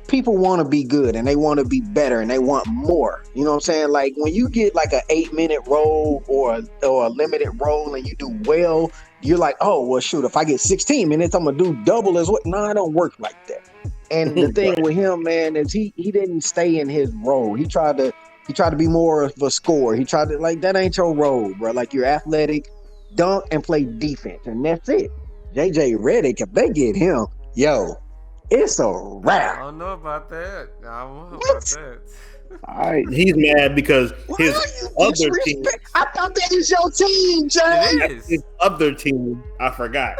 people want to be good and they want to be better and they want more. You know what I'm saying? Like when you get like an 8-minute role or a limited role and you do well, you're like, oh well, shoot, if I get 16 minutes, I'm gonna do double as what? No, it don't work like that. And the thing with him, man, is he didn't stay in his role. He tried to be more of a scorer. He tried to, like, that ain't your role, bro. Like, you're athletic, dunk and play defense, and that's it. JJ Redick, if they get him, yo, it's a wrap. I don't know about that. I don't know about that. All right, he's mad because his other team. I thought that was your team, Jay. His other team, I forgot.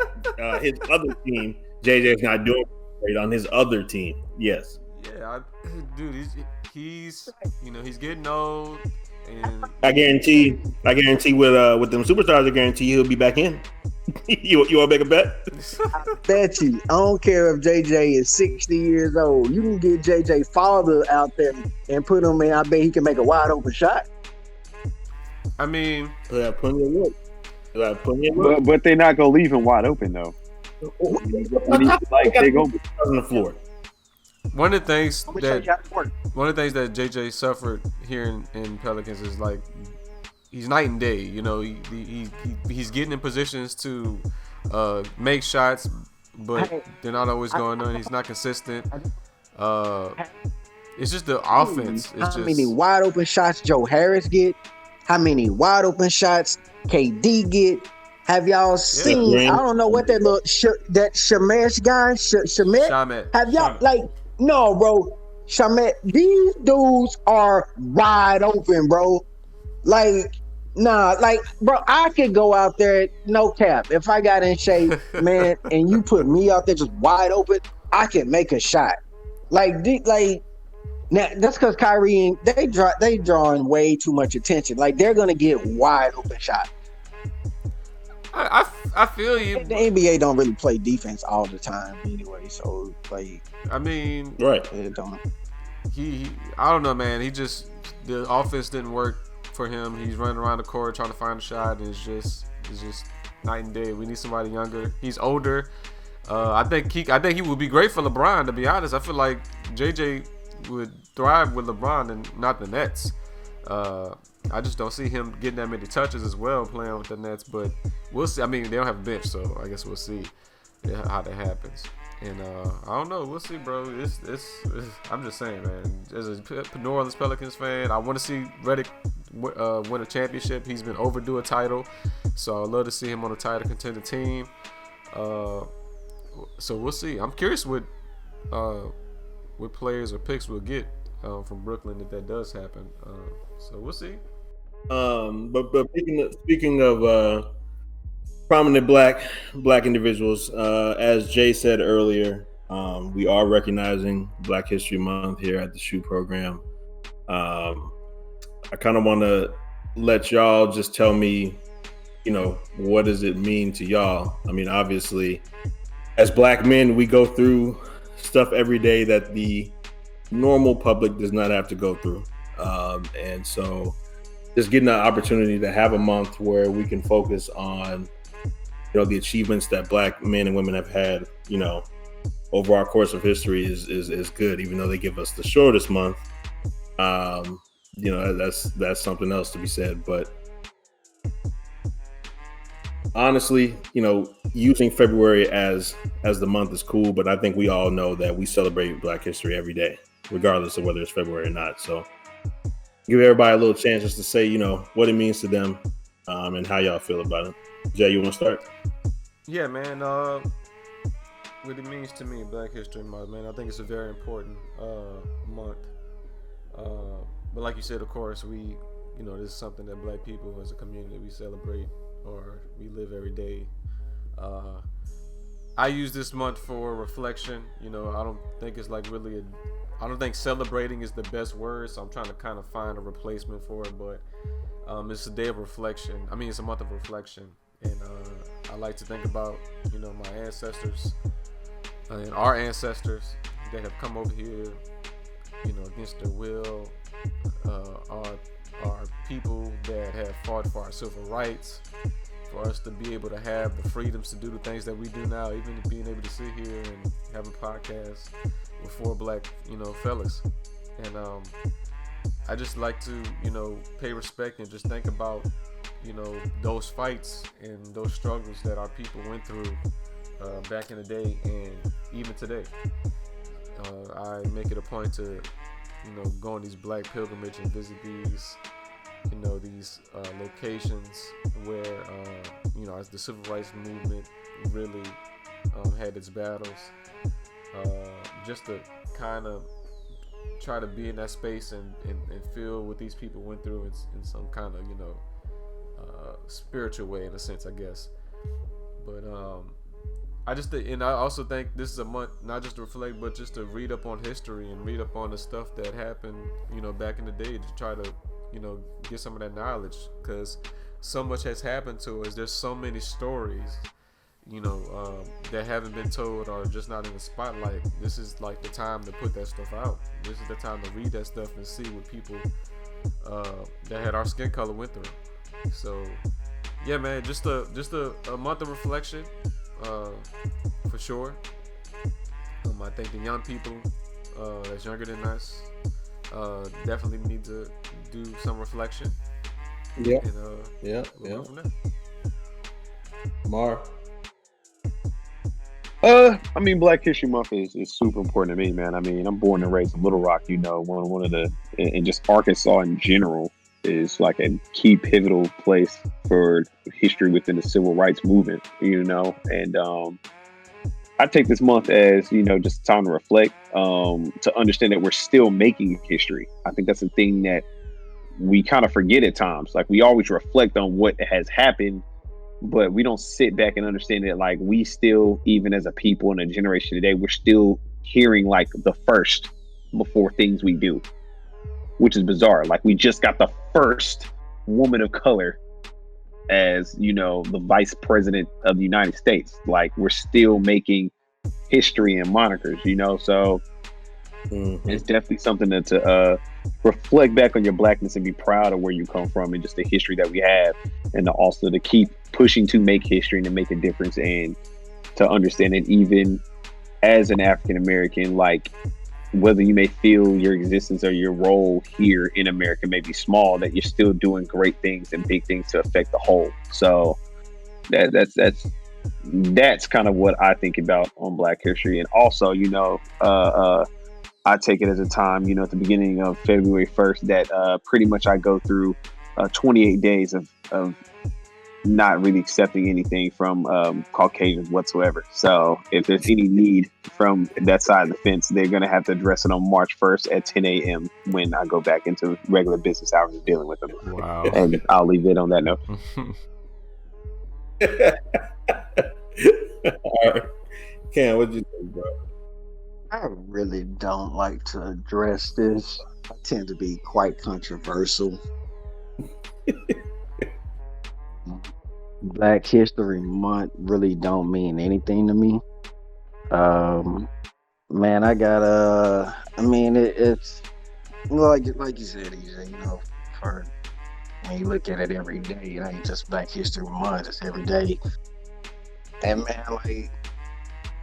His other team, JJ's not doing great on his other team. Yes. Yeah, dude, he's he's getting old, and I guarantee with them superstars, I guarantee he'll be back in. You want to make a bet? I bet you. I don't care if JJ is 60 years old. You can get JJ father out there and put him in. I bet he can make a wide open shot. I mean, he'll have plenty of work. But they're not gonna leave him wide open though. Like they gonna be on the floor. One of the things that JJ suffered here in Pelicans is like he's night and day. You know, he's getting in positions to make shots, but they're not always going on. He's not consistent. It's just the offense. How many wide open shots Joe Harris get? How many wide open shots KD get? Have y'all seen? I don't know what that little that Shamesh guy, Shamet. Have y'all like? No, bro. Shamet. These dudes are wide open, bro. Like, nah, like, bro. I could go out there, no cap. If I got in shape, man, and you put me out there just wide open, I can make a shot. Like now that's because Kyrie and they drawing way too much attention. Like they're gonna get wide open shots. I feel you. The NBA don't really play defense all the time anyway, so like, I mean, right? It don't. I don't know, man. The offense didn't work for him. He's running around the court trying to find a shot, and it's just night and day. We need somebody younger. He's older. I think he would be great for LeBron. To be honest, I feel like JJ would thrive with LeBron and not the Nets. I just don't see him getting that many touches as well playing with the Nets, but we'll see. I mean, they don't have a bench, so I guess we'll see how that happens. And I don't know. We'll see, bro. I'm just saying, man. As a New Orleans Pelicans fan, I want to see Redick win a championship. He's been overdue a title, so I'd love to see him on a title contender team. So we'll see. I'm curious what players or picks we'll get from Brooklyn if that does happen. So we'll see. But speaking of prominent black individuals, as Jay said earlier, we are recognizing Black History Month here at the SHU Program. I kind of want to let y'all just tell me, what does it mean to y'all? I mean, obviously, as black men, we go through stuff every day that the normal public does not have to go through. And so just getting the opportunity to have a month where we can focus on, the achievements that black men and women have had, over our course of history is good, even though they give us the shortest month. That's something else to be said. But honestly, using February as the month is cool, but I think we all know that we celebrate Black history every day, regardless of whether it's February or not. So give everybody a little chance just to say, what it means to them, and how y'all feel about it. Jay, you want to start? Yeah, man. What it means to me, Black History Month, man. I think it's a very important month. But like you said, of course, we, this is something that black people as a community, we celebrate or we live every day. I use this month for reflection. I don't think it's like really I don't think celebrating is the best word, so I'm trying to kind of find a replacement for it. But it's a day of reflection. I mean, it's a month of reflection, and I like to think about my ancestors and our ancestors that have come over here, against their will. Our people that have fought for our civil rights, for us to be able to have the freedoms to do the things that we do now, even being able to sit here and have a podcast with four black, fellas. And I just like to, pay respect and just think about, those fights and those struggles that our people went through back in the day and even today. I make it a point to, go on these black pilgrimage and visit these, these locations where, as the civil rights movement really had its battles, just to kind of try to be in that space and feel what these people went through in some kind of, spiritual way, in a sense, I guess. But I also think this is a month not just to reflect, but just to read up on history and read up on the stuff that happened, back in the day, to try to, get some of that knowledge, because so much has happened to us. There's so many stories, that haven't been told or just not in the spotlight. This is like the time to put that stuff out. This is the time to read that stuff and see what people that had our skin color went through. So, yeah, man, just a month of reflection. For sure. I think the young people that's younger than us definitely need to do some reflection. Yeah. And, yeah. Mar. Black History Month is super important to me, man. I'm born and raised in Little Rock, one of the, and just Arkansas in general is like a key pivotal place for history within the civil rights movement, and I take this month as, just time to reflect, to understand that we're still making history. I think that's the thing that we kind of forget at times. Like, we always reflect on what has happened, but we don't sit back and understand that, like, we still, even as a people in a generation today, we're still hearing like the first before things we do, which is bizarre. Like, we just got the first woman of color as, the vice president of the United States. Like, we're still making history and monikers, so it's definitely something to reflect back on your blackness and be proud of where you come from and just the history that we have, and also to keep pushing to make history and to make a difference, and to understand that even as an African American, like, whether you may feel your existence or your role here in America may be small, that you're still doing great things and big things to affect the whole. So that's that's kind of what I think about on Black History. And also, I take it as a time, at the beginning of February 1st, that pretty much I go through 28 days of not really accepting anything from Caucasians whatsoever. So if there's any need from that side of the fence, they're going to have to address it on March 1st at 10 a.m. when I go back into regular business hours of dealing with them. Wow. And I'll leave it on that note. All right. Cam, what'd you think, bro? I really don't like to address this. I tend to be quite controversial. Black History Month really don't mean anything to me. Man, I got it's like you said, EJ, for when you look at it every day, it ain't just Black History Month, it's every day. And man, like,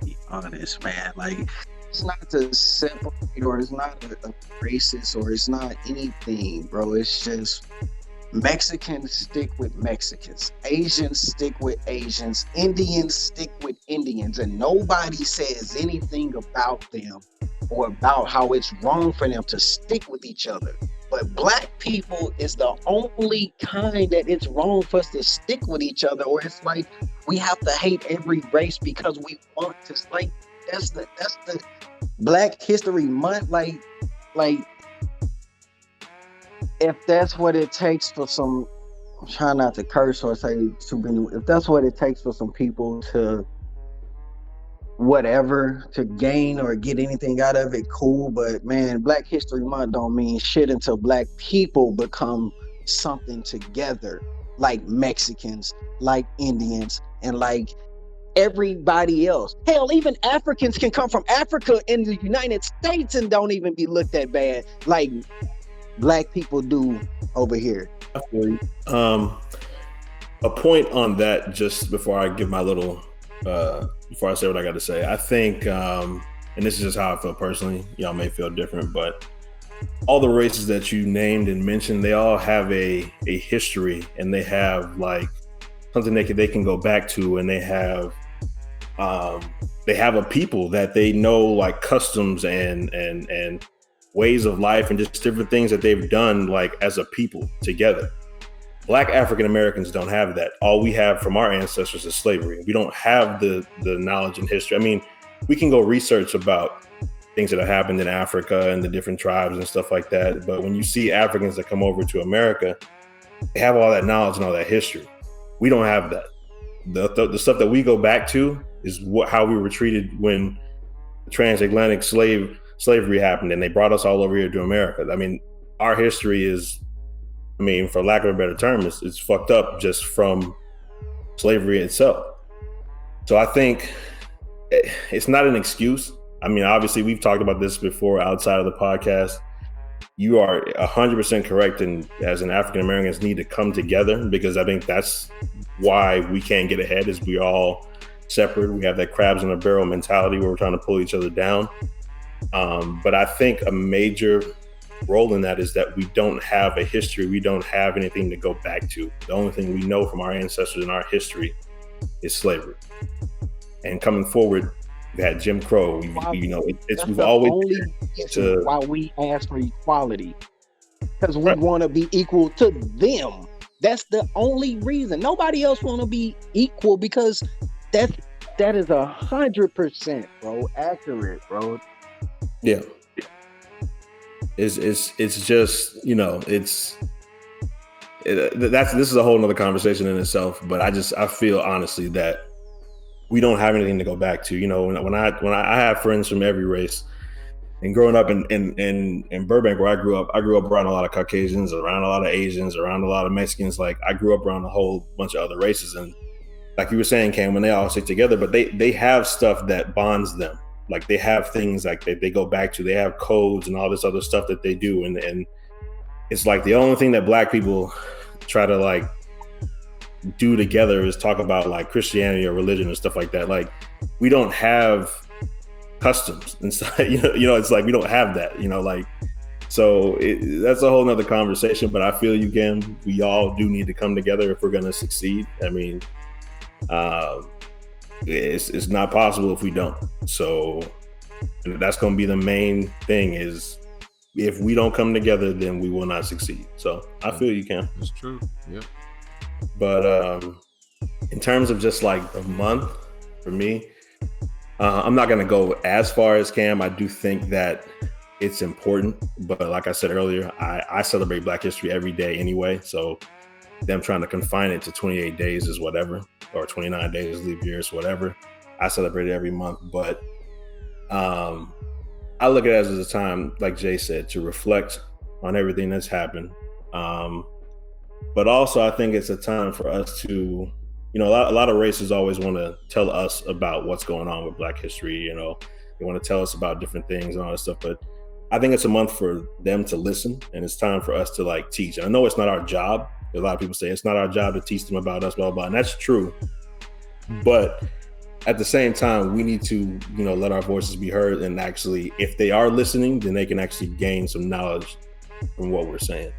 be honest, man, like, it's not to separate, or it's not a racist, or it's not anything, bro. It's just Mexicans stick with Mexicans, Asians stick with Asians, Indians stick with Indians, and nobody says anything about them or about how it's wrong for them to stick with each other. But Black people is the only kind that it's wrong for us to stick with each other, or it's like we have to hate every race because we want to. Like, that's the Black History Month. Like if that's what it takes for some, I'm trying not to curse or say too many, if that's what it takes for some people to whatever, to gain or get anything out of it, cool. But man, Black History Month don't mean shit until Black people become something together, like Mexicans, like Indians, and like everybody else. Hell, even Africans can come from Africa in the United States and don't even be looked at bad like Black people do over here. A point on that, just before I give my little before I say what I got to say, I think, and this is just how I feel personally, y'all may feel different, but all the races that you named and mentioned, they all have a history, and they have like something they can go back to, and they have a people that they know, like customs and ways of life and just different things that they've done, like as a people together. Black African Americans don't have that. All we have from our ancestors is slavery. We don't have the knowledge and history. I mean, we can go research about things that have happened in Africa and the different tribes and stuff like that. But when you see Africans that come over to America, they have all that knowledge and all that history. We don't have that. The stuff that we go back to is how we were treated when transatlantic slavery happened and they brought us all over here to America. I mean, our history is, for lack of a better term, it's fucked up just from slavery itself. So I think it's not an excuse. I mean, obviously we've talked about this before outside of the podcast. You are 100% correct. And as an African Americans need to come together, because I think that's why we can't get ahead, is we all separate. We have that crabs in a barrel mentality where we're trying to pull each other down. But I think a major role in that is that we don't have a history. We don't have anything to go back to. The only thing we know from our ancestors and our history is slavery. And coming forward, we had Jim Crow. We've always why we ask for equality, because we want to be equal to them. That's the only reason. Nobody else want to be equal, because that is 100%, bro, accurate, bro. Yeah. It's just, this is a whole nother conversation in itself, but I feel honestly that we don't have anything to go back to. When I have friends from every race, and growing up in Burbank, where I grew up around a lot of Caucasians, around a lot of Asians, around a lot of Mexicans. Like, I grew up around a whole bunch of other races, and like you were saying, Cam, when they all stick together, but they have stuff that bonds them. Like, they have things like they go back to. They have codes and all this other stuff that they do, and it's like the only thing that Black people try to like do together is talk about like Christianity or religion and stuff like that. Like, we don't have customs and stuff. It's like we don't have that. So that's a whole nother conversation. But I feel you, Cam. We all do need to come together if we're going to succeed. I mean, it's not possible if we don't. So that's going to be the main thing is if we don't come together, then we will not succeed. So I feel you, Cam. It's true. Yep. But in terms of just like a month for me, I'm not going to go as far as Cam. I do think that it's important, but like I said earlier, I celebrate Black History every day anyway. So them trying to confine it to 28 days is whatever, or 29 days, leap years, whatever. I celebrate it every month, but I look at it as a time, like Jay said, to reflect on everything that's happened. But also I think it's a time for us to, a lot of races always want to tell us about what's going on with Black history. They want to tell us about different things and all that stuff, but I think it's a month for them to listen, and it's time for us to like teach. And I know it's not our job. A lot of people say it's not our job to teach them about us, blah, blah, blah. And that's true. But at the same time, we need to, let our voices be heard. And actually, if they are listening, then they can actually gain some knowledge from what we're saying.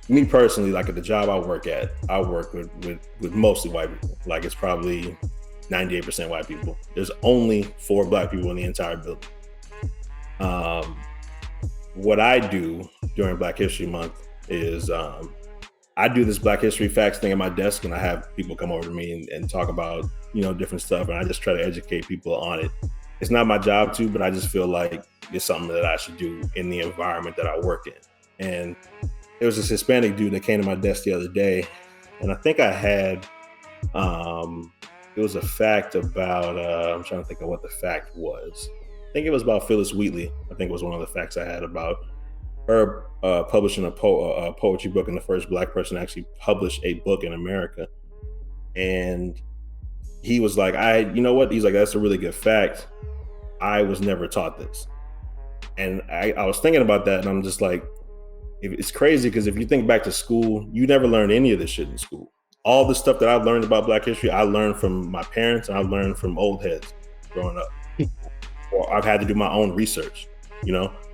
Me personally, like at the job I work at, I work with mostly white people. Like it's probably 98% white people. There's only 4 Black people in the entire building. What I do during Black History Month is I do this Black History Facts thing at my desk, and I have people come over to me and talk about, different stuff. And I just try to educate people on it. It's not my job to, but I just feel like it's something that I should do in the environment that I work in. And there was this Hispanic dude that came to my desk the other day, and I think I had, it was a fact about, I'm trying to think of what the fact was. I think it was about Phyllis Wheatley. I think it was one of the facts I had about her publishing a poetry book, and the first Black person to actually publish a book in America. And he was like, you know what? He's like, that's a really good fact. I was never taught this. And I was thinking about that, and I'm just like, it's crazy because if you think back to school, you never learned any of this shit in school. All the stuff that I've learned about Black history, I learned from my parents, and I learned from old heads growing up. Or I've had to do my own research,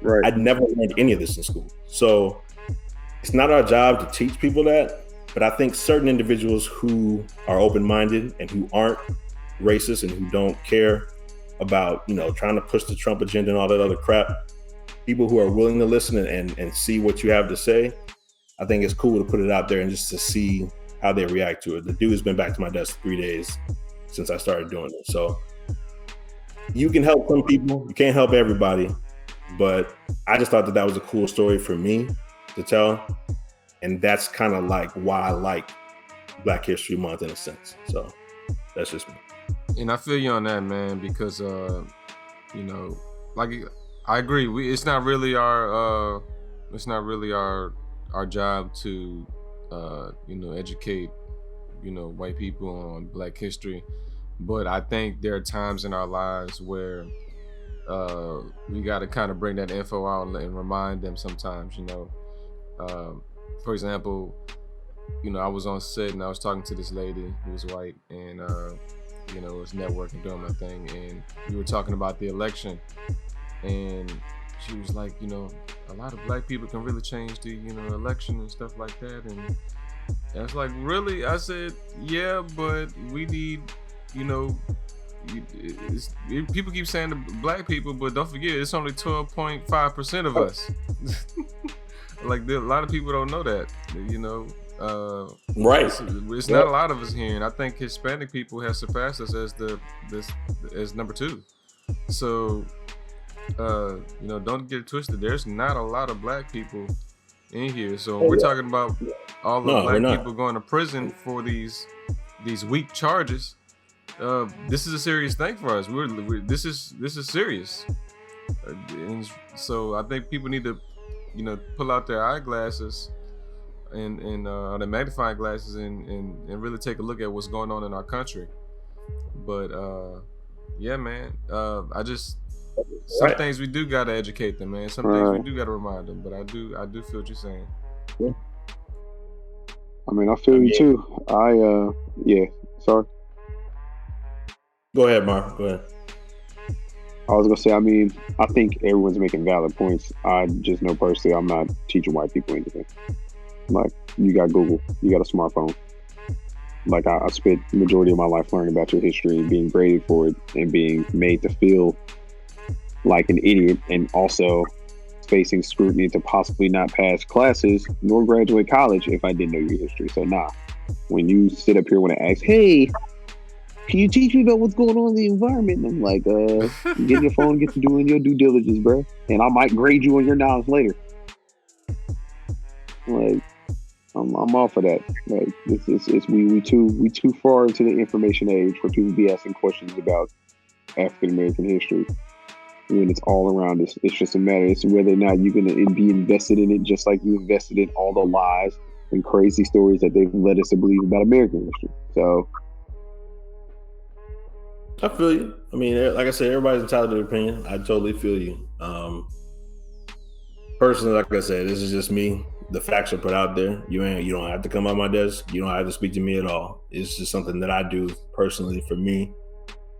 Right. I'd never learned any of this in school. So it's not our job to teach people that, but I think certain individuals who are open-minded and who aren't racist and who don't care about, trying to push the Trump agenda and all that other crap, people who are willing to listen and see what you have to say, I think it's cool to put it out there and just to see how they react to it. The dude has been back to my desk 3 days since I started doing it. So you can help some people, you can't help everybody, but I just thought that was a cool story for me to tell. And that's kind of like why I like Black History Month in a sense. So that's just me. And I feel you on that, man, because, like I agree. It's not really our job to, educate, white people on Black history. But I think there are times in our lives where we got to kind of bring that info out and remind them sometimes, For example, I was on set and I was talking to this lady who was white and, was networking, doing my thing. And we were talking about the election. And she was like, a lot of Black people can really change the, election and stuff like that. And I was like, really? I said, yeah, but we need, people keep saying the Black people, but don't forget, it's only 12.5% of us. Like a lot of people don't know that, right? It's not a lot of us here, and I think Hispanic people have surpassed us as number 2. So, don't get it twisted. There's not a lot of Black people in here. So we're talking about all the Black people going to prison for these weak charges. This is a serious thing for us. This is serious. And so I think people need to, pull out their eyeglasses and their magnifying glasses and really take a look at what's going on in our country. But yeah, man. Some things we do gotta educate them, man. Some things we do gotta remind them. But I do feel what you're saying. Yeah. I mean, I feel you too. Sorry. Go ahead, Marv. Go ahead. I was gonna say, I think everyone's making valid points. I just know personally, I'm not teaching white people anything. Like, you got Google, you got a smartphone. Like I spent the majority of my life learning about your history and being graded for it and being made to feel like an idiot, and also facing scrutiny to possibly not pass classes nor graduate college if I didn't know your history. So when you sit up here when I ask, hey, can you teach me about what's going on in the environment? And I'm like, get in your phone, get to doing your due diligence, bro. And I might grade you on your knowledge later. Like, I'm off of that. Like, we too far into the information age for people to be asking questions about African American history. When it's all around us, it's just a matter of whether or not you're going to be invested in it, just like you invested in all the lies and crazy stories that they've led us to believe about American history. So, I feel you. I mean, like I said, everybody's entitled to their opinion. I totally feel you. Personally, like I said, this is just me. The facts are put out there. You don't have to come on my desk. You don't have to speak to me at all. It's just something that I do personally for me.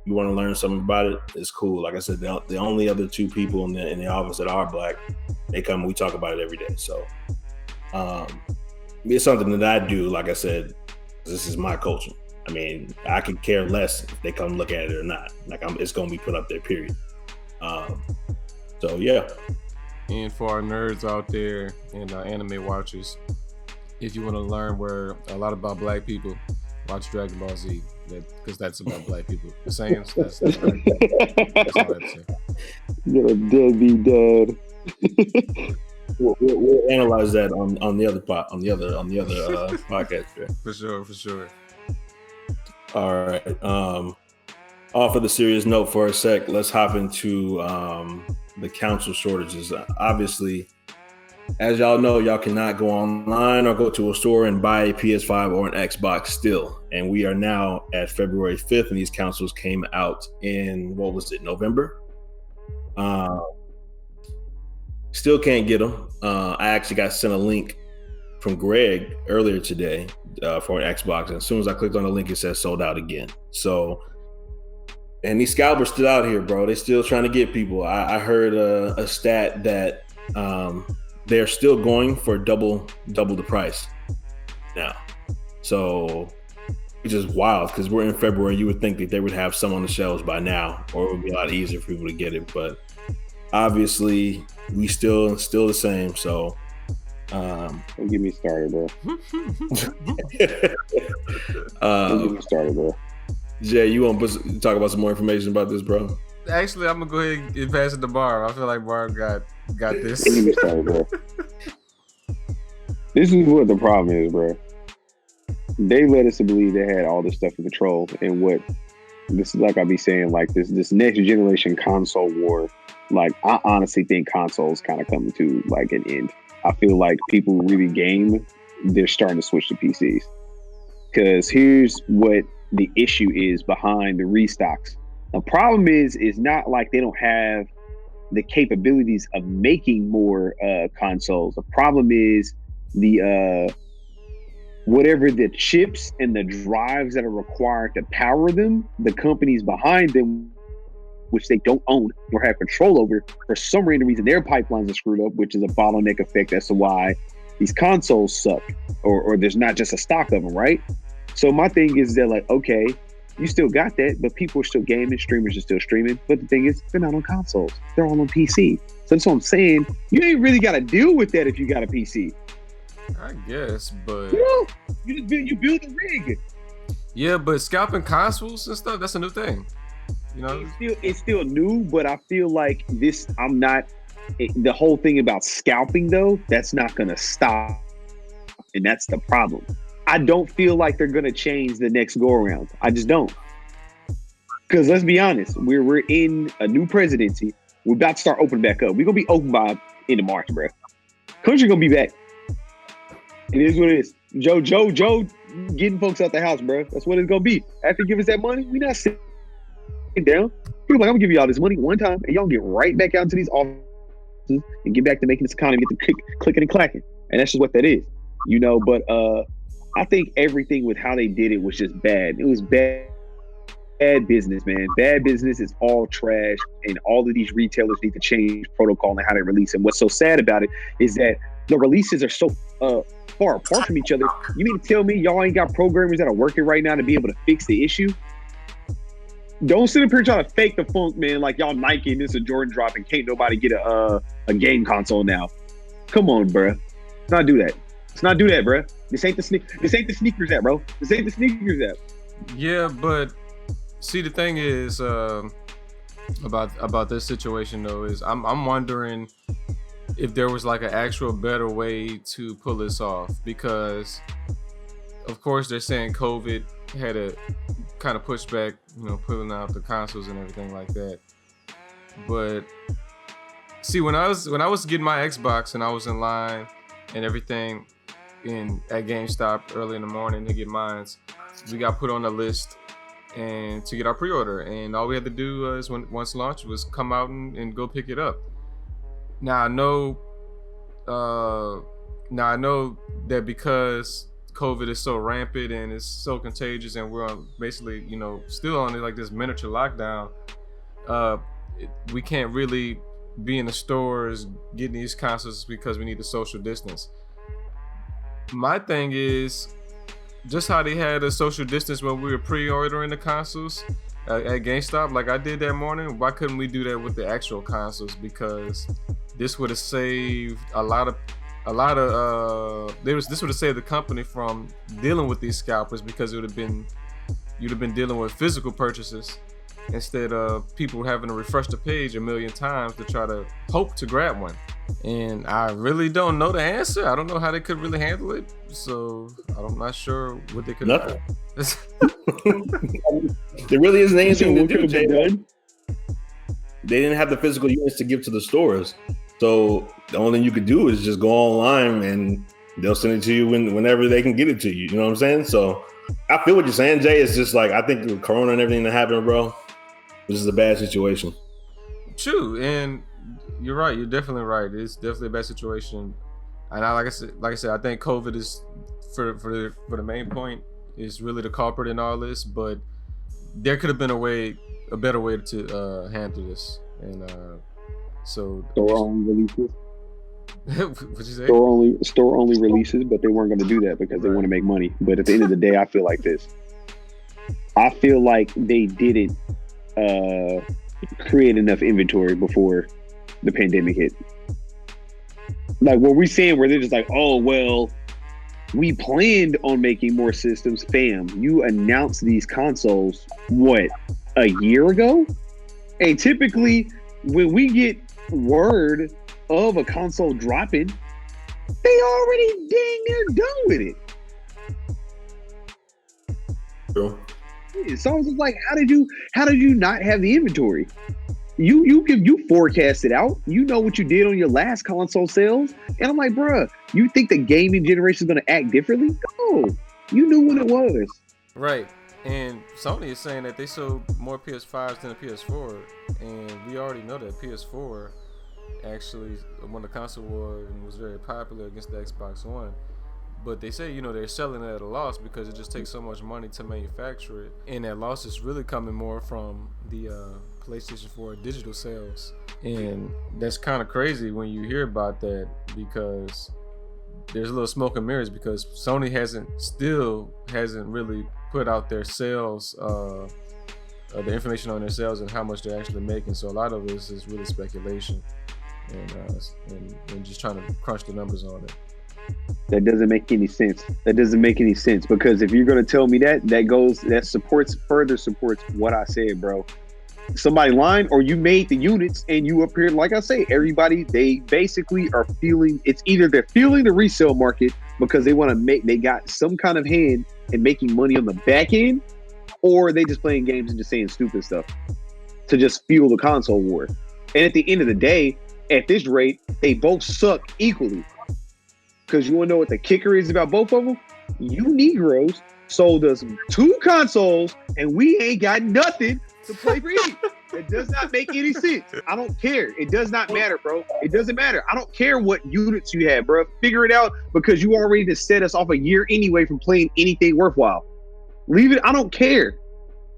You want to learn something about it, it's cool. Like I said, the only other two people in the office that are Black, they come and we talk about it every day. So it's something that I do. Like I said, this is my culture. I mean, I could care less if they come look at it or not. Like it's going to be put up there, period. So yeah. And for our nerds out there and anime watchers, if you want to learn a lot about Black people, watch Dragon Ball Z, because that's about Black people. The Saiyans, that's right. That's all I have to say. You're a deadbeat dad. We'll analyze that on the other podcast. Yeah. For sure. All right. Off of the serious note for a sec, let's hop into the council shortages. Obviously, as y'all know, y'all cannot go online or go to a store and buy a PS5 or an Xbox still. And we are now at February 5th, and these councils came out in, November? Still can't get them. I actually got sent a link from Greg earlier today for an Xbox. And as soon as I clicked on the link, it says sold out again. So, and these scalpers still out here, bro. They still trying to get people. I heard a stat that they're still going for double the price now. So it's just wild because we're in February. You would think that they would have some on the shelves by now, or it would be a lot easier for people to get it. But obviously, we still the same. So don't get me started, bro. Don't get me started, bro. Jay, you want to talk about some more information about this, bro? Actually, I'm gonna go ahead and pass it to Barb. I feel like Barb got this. Don't get me started, bro. This is what the problem is, bro. They led us to believe they had all this stuff in control, and what this is, like I be saying, like this next generation console war. Like, I honestly think consoles kind of coming to like an end. I feel like people who really game, they're starting to switch to PCs. Because here's what the issue is behind the restocks. The problem is not like they don't have the capabilities of making more consoles. The problem is the whatever the chips and the drives that are required to power them, the companies behind them, which they don't own or have control over, for some random reason, their pipelines are screwed up, which is a bottleneck effect as to why these consoles suck, or there's not just a stock of them, right? So my thing is that, like, okay, you still got that, but people are still gaming, streamers are still streaming. But the thing is, they're not on consoles. They're all on PC. So that's what I'm saying. You ain't really got to deal with that if you got a PC. I guess, but you build a rig. Yeah, but scalping consoles and stuff, that's a new thing. You know, it's still new, but I feel like the whole thing about scalping though, that's not gonna stop, and that's the problem. I don't feel like they're gonna change the next go around. I just don't, because let's be honest, we're in a new presidency. We're about to start opening back up. We're gonna be open by end of March, bro. Country gonna be back. It is what it is. Joe, getting folks out the house, bro. That's what it's gonna be. After you give us that money, we not sitting down. People like, I'm gonna give you all this money one time, and y'all get right back out into these offices and get back to making this economy, get the clicking and clacking. And that's just what that is, you know. But I think everything with how they did it was just bad. It was bad business, man. Bad business is all trash, and all of these retailers need to change protocol and how they release. And what's so sad about it is that the releases are so far apart from each other. You mean to tell me y'all ain't got programmers that are working right now to be able to fix the issue? Don't sit up here trying to fake the funk, man, like y'all Nike and this a Jordan drop and can't nobody get a game console now. Come on, bruh. Let's not do that. Let's not do that, bruh. This ain't the sneakers app, bro. This ain't the sneakers app. Yeah, but see, the thing is about this situation though is I'm wondering if there was like an actual better way to pull this off, because of course they're saying COVID had a kind of push back, pulling out the consoles and everything like that. But see, when I was getting my Xbox and I was in line and everything at GameStop early in the morning to get mine, we got put on the list and to get our pre-order, and all we had to do is once launched was come out and go pick it up. Now I know that because COVID is so rampant and it's so contagious, and we're on basically, still on like this miniature lockdown, we can't really be in the stores getting these consoles because we need to social distance. My thing is, just how they had a social distance when we were pre-ordering the consoles at GameStop, like I did that morning, why couldn't we do that with the actual consoles? Because this would have saved this would have saved the company from dealing with these scalpers, because you'd have been dealing with physical purchases instead of people having to refresh the page a million times to try to hope to grab one. And I really don't know the answer. I don't know how they could really handle it, so I'm not sure what they could do. There really isn't anything to do, Jay. They didn't have the physical units to give to the stores, so the only thing you could do is just go online and they'll send it to you whenever they can get it to you. You know what I'm saying? So I feel what you're saying, Jay. It's just like, I think with Corona and everything that happened, bro, this is a bad situation. True, and you're right. You're definitely right. It's definitely a bad situation. And like I said, I think COVID is for the main point is really the culprit in all this. But there could have been a better way to handle this. And so store only releases. What'd you say? Store only releases, but they weren't going to do that because they want to make money. But at the end of the day, I feel like this. I feel like they didn't create enough inventory before the pandemic hit. Like what we're saying, where they're just like, oh well, we planned on making more systems. Fam, you announced these consoles a year ago? And typically when we get word of a console dropping, they already dang near done with it. True. So I was like, how did you not have the inventory? You forecast it out. You know what you did on your last console sales. And I'm like, bruh, you think the gaming generation is going to act differently? No, you knew what it was. Right. And Sony is saying that they sold more PS5s than a PS4. And we already know that PS4 actually won the console war and was very popular against the Xbox One. But they say, they're selling it at a loss because it just takes so much money to manufacture it. And that loss is really coming more from the PlayStation 4 digital sales. And that's kind of crazy when you hear about that, because there's a little smoke and mirrors, because Sony hasn't really put out their sales, the information on their sales and how much they're actually making. So a lot of this is really speculation and just trying to crunch the numbers on it. That doesn't make any sense. Because if you're going to tell me that further supports what I said, bro. Somebody lying, or you made the units and you appeared, like I say, everybody, they basically are feeling, it's either they're feeling the resale market because they got some kind of hand in making money on the back end, or they just playing games and just saying stupid stuff to just fuel the console war. And at the end of the day, at this rate, they both suck equally. Because you want to know what the kicker is about both of them? You Negroes sold us 2 consoles and we ain't got nothing to play for each. It does not make any sense. I don't care. It does not matter, bro. It doesn't matter. I don't care what units you have, bro. Figure it out, because you already just set us off a year anyway from playing anything worthwhile. Leave it. I don't care.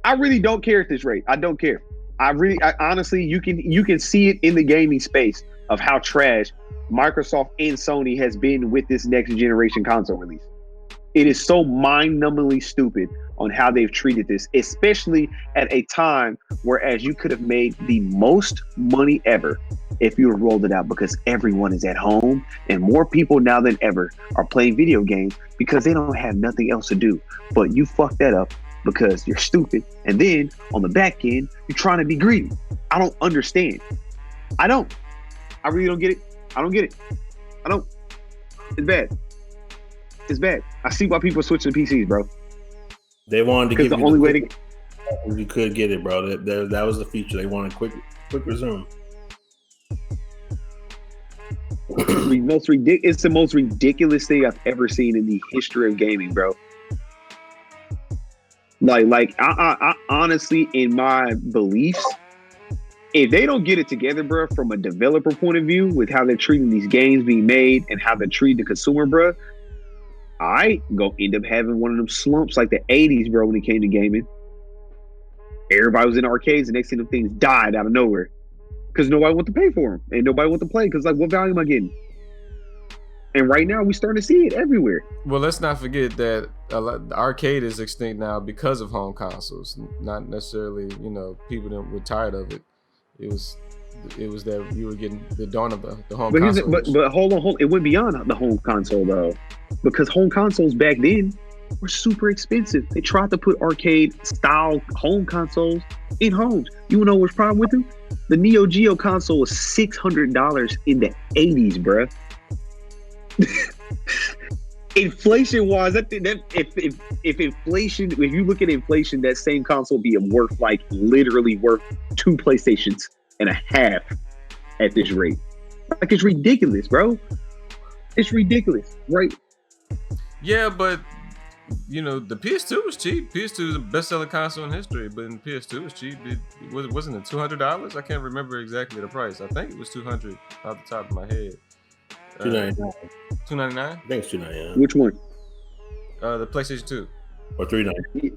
I really don't care at this rate. I don't care. I honestly, you can see it in the gaming space. of how trash Microsoft and Sony has been with this next generation console release. It is so mind-numbingly stupid on how they've treated this, especially at a time whereas you could have made the most money ever if you rolled it out, because everyone is at home and more people now than ever are playing video games because they don't have nothing else to do. But you fucked that up because you're stupid. And then on the back end, you're trying to be greedy. I don't understand. I really don't get it. I don't get it. I don't. It's bad. It's bad. I see why people switch to PCs, bro. They wanted to give the you only way to you could get it, bro. That was the feature. They wanted quick resume. It's the most ridiculous thing I've ever seen in the history of gaming, bro. Like I honestly, in my beliefs, if they don't get it together, bro, from a developer point of view with how they're treating these games being made and how they're treating the consumer, bro, I go end up having one of them slumps like the 80s, bro, when it came to gaming. Everybody was in arcades, and next thing them things died out of nowhere because nobody wanted to pay for them and nobody wanted to play because, like, what value am I getting? And right now, we starting to see it everywhere. Well, let's not forget that the arcade is extinct now because of home consoles, not necessarily, people that were tired of it. It was that we were getting the dawn of the home console. But hold on. It went beyond the home console, though, because home consoles back then were super expensive. They tried to put arcade-style home consoles in homes. You wanna know what's the problem with them? The Neo Geo console was $600 in the 80s, bruh. Inflation-wise, I think that if you look at inflation, that same console would be literally worth 2 PlayStations and a half at this rate. Like, it's ridiculous, bro. It's ridiculous, right? Yeah, but the PS2 was cheap. PS2 is the best-selling console in history, but the PS2 was cheap. Wasn't it $200? I can't remember exactly the price. I think it was $200 off the top of my head. $299. $299? I think it's $299. Which one? The PlayStation 2. Or $399.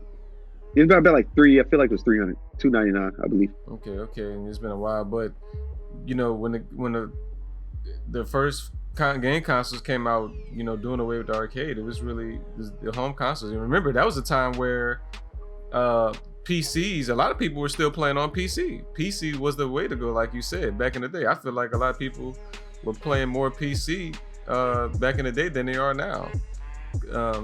It's about like $3. I feel like it was $300. $299, I believe. Okay. And it's been a while, but when the first game consoles came out, doing away with the arcade, it was really the home consoles. And remember, that was a time where PCs, a lot of people were still playing on PC. PC was the way to go, like you said, back in the day. I feel like a lot of people were playing more PC back in the day than they are now.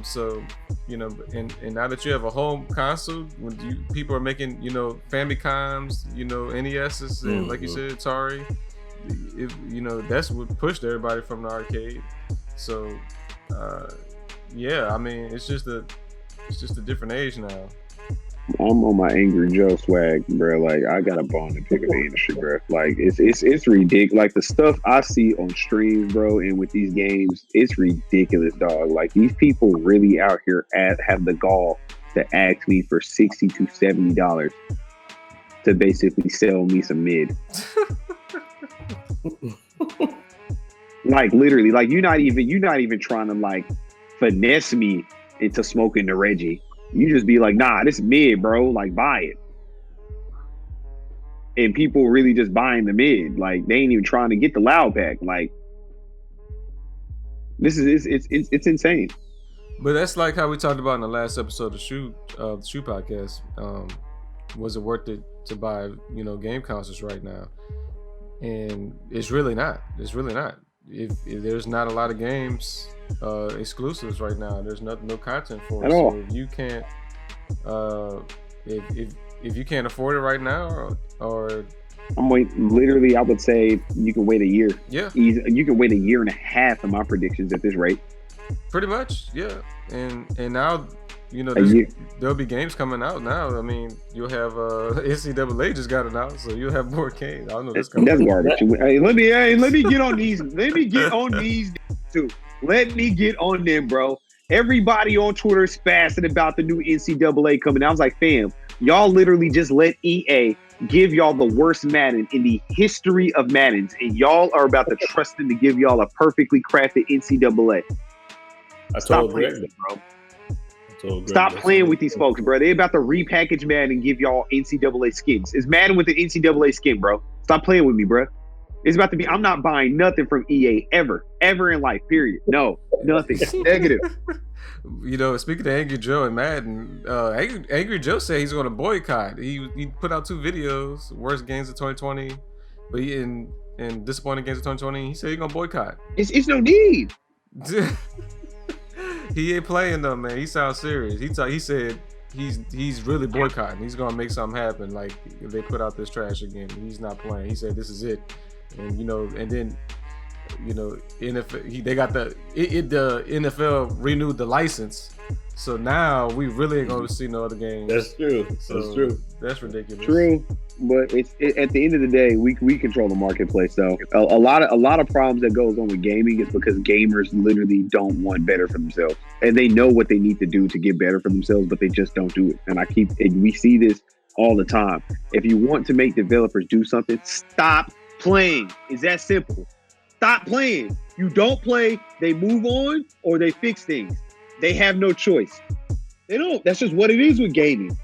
So, and now that you have a home console, when people are making, Famicoms, NESs, and like you said, Atari, that's what pushed everybody from the arcade. So, yeah, I mean, it's just a different age now. I'm on my Angry Joe swag, bro. Like, I got a bone to pick with the industry, bro. Like, it's ridiculous. Like, the stuff I see on streams, bro, and with these games, it's ridiculous, dog. Like, these people really out here have the gall to ask me for $60 to $70 to basically sell me some mid. Like, literally, like, you're not even trying to, like, finesse me into smoking the Reggie. You just be like, nah, this is mid, bro. Like, buy it. And people really just buying the mid. Like, they ain't even trying to get the loud pack. Like, this is it's insane. But that's like how we talked about in the last episode of the SHU Podcast. Was it worth it to buy, game consoles right now? And it's really not. It's really not. If there's not a lot of games exclusives right now, there's no content for it. At all. So if you can't if you can't afford it right now, or I'm waiting. Literally, I would say you can wait a year. Yeah, you can wait a year and a half. In my predictions, at this rate, pretty much. Yeah, and now there'll be games coming out now. I mean, you'll have NCAA just got it out, so you'll have more games. I don't know. That's garbage. Hey, let me get on these. Let me get on these too. Let me get on them, bro. Everybody on Twitter is spazzing about the new NCAA coming out. I was like, fam, y'all literally just let EA give y'all the worst Madden in the history of Maddens, and y'all are about to trust them to give y'all a perfectly crafted NCAA. Stop playing with them, bro. Stop playing with these folks, bro. They about to repackage Madden and give y'all NCAA skins. It's Madden with an NCAA skin, bro. Stop playing with me, bro. It's about to be. I'm not buying nothing from EA ever in life. Period. No, nothing. Negative. You know, speaking of Angry Joe and Madden, Angry Joe said he's going to boycott. He put out 2 videos, worst games of 2020, but in disappointing games of 2020, he said he's going to boycott. It's no need. He ain't playing though, man. He sounds serious. He said he's really boycotting. He's going to make something happen. Like if they put out this trash again, he's not playing. He said this is it, and you know, and then. You know, NFL, they got the NFL renewed the license, so now we really ain't going to see no other games. That's true. That's true. That's ridiculous. True, but at the end of the day, we control the marketplace. So a lot of problems that goes on with gaming is because gamers literally don't want better for themselves, and they know what they need to do to get better for themselves, but they just don't do it. And we see this all the time. If you want to make developers do something, stop playing. It's that simple. Stop playing. You don't play, they move on or they fix things. They have no choice. They don't. That's just what it is with gaming.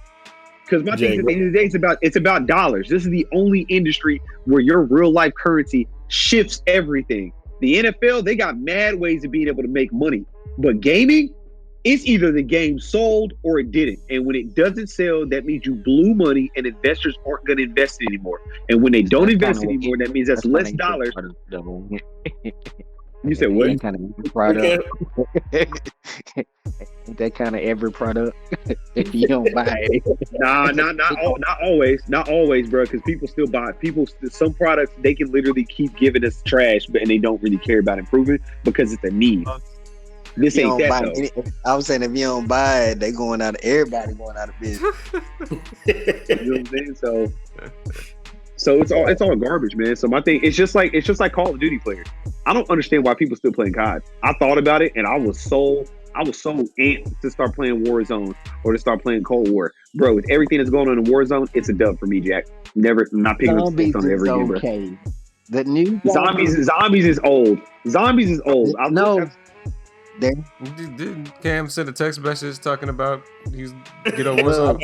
Because my thing at the end of the day, it's about dollars. This is the only industry where your real life currency shifts everything. The NFL, they got mad ways of being able to make money. But gaming, it's either the game sold or it didn't. And when it doesn't sell, that means you blew money and investors aren't going to invest anymore. And when they don't invest anymore, that means that's less dollars. You said what? That kind of every product. That kind of every product. If you don't buy it. Not always, bro. Because people still buy. Some products they can literally keep giving us trash, and they don't really care about improving because it's a need. This ain't that though. I was saying if you don't buy it, everybody going out of business. You know what I'm saying? So it's all garbage, man. So my thing, it's just like Call of Duty players. I don't understand why people still playing COD. I thought about it and I was so amped to start playing Warzone or to start playing Cold War. Bro, with everything that's going on in Warzone, it's a dub for me, Jack. I'm not picking up the on every game, bro. The new Zombies is old. Zombies is old. Didn't Cam send a text message talking about he's get on Warzone?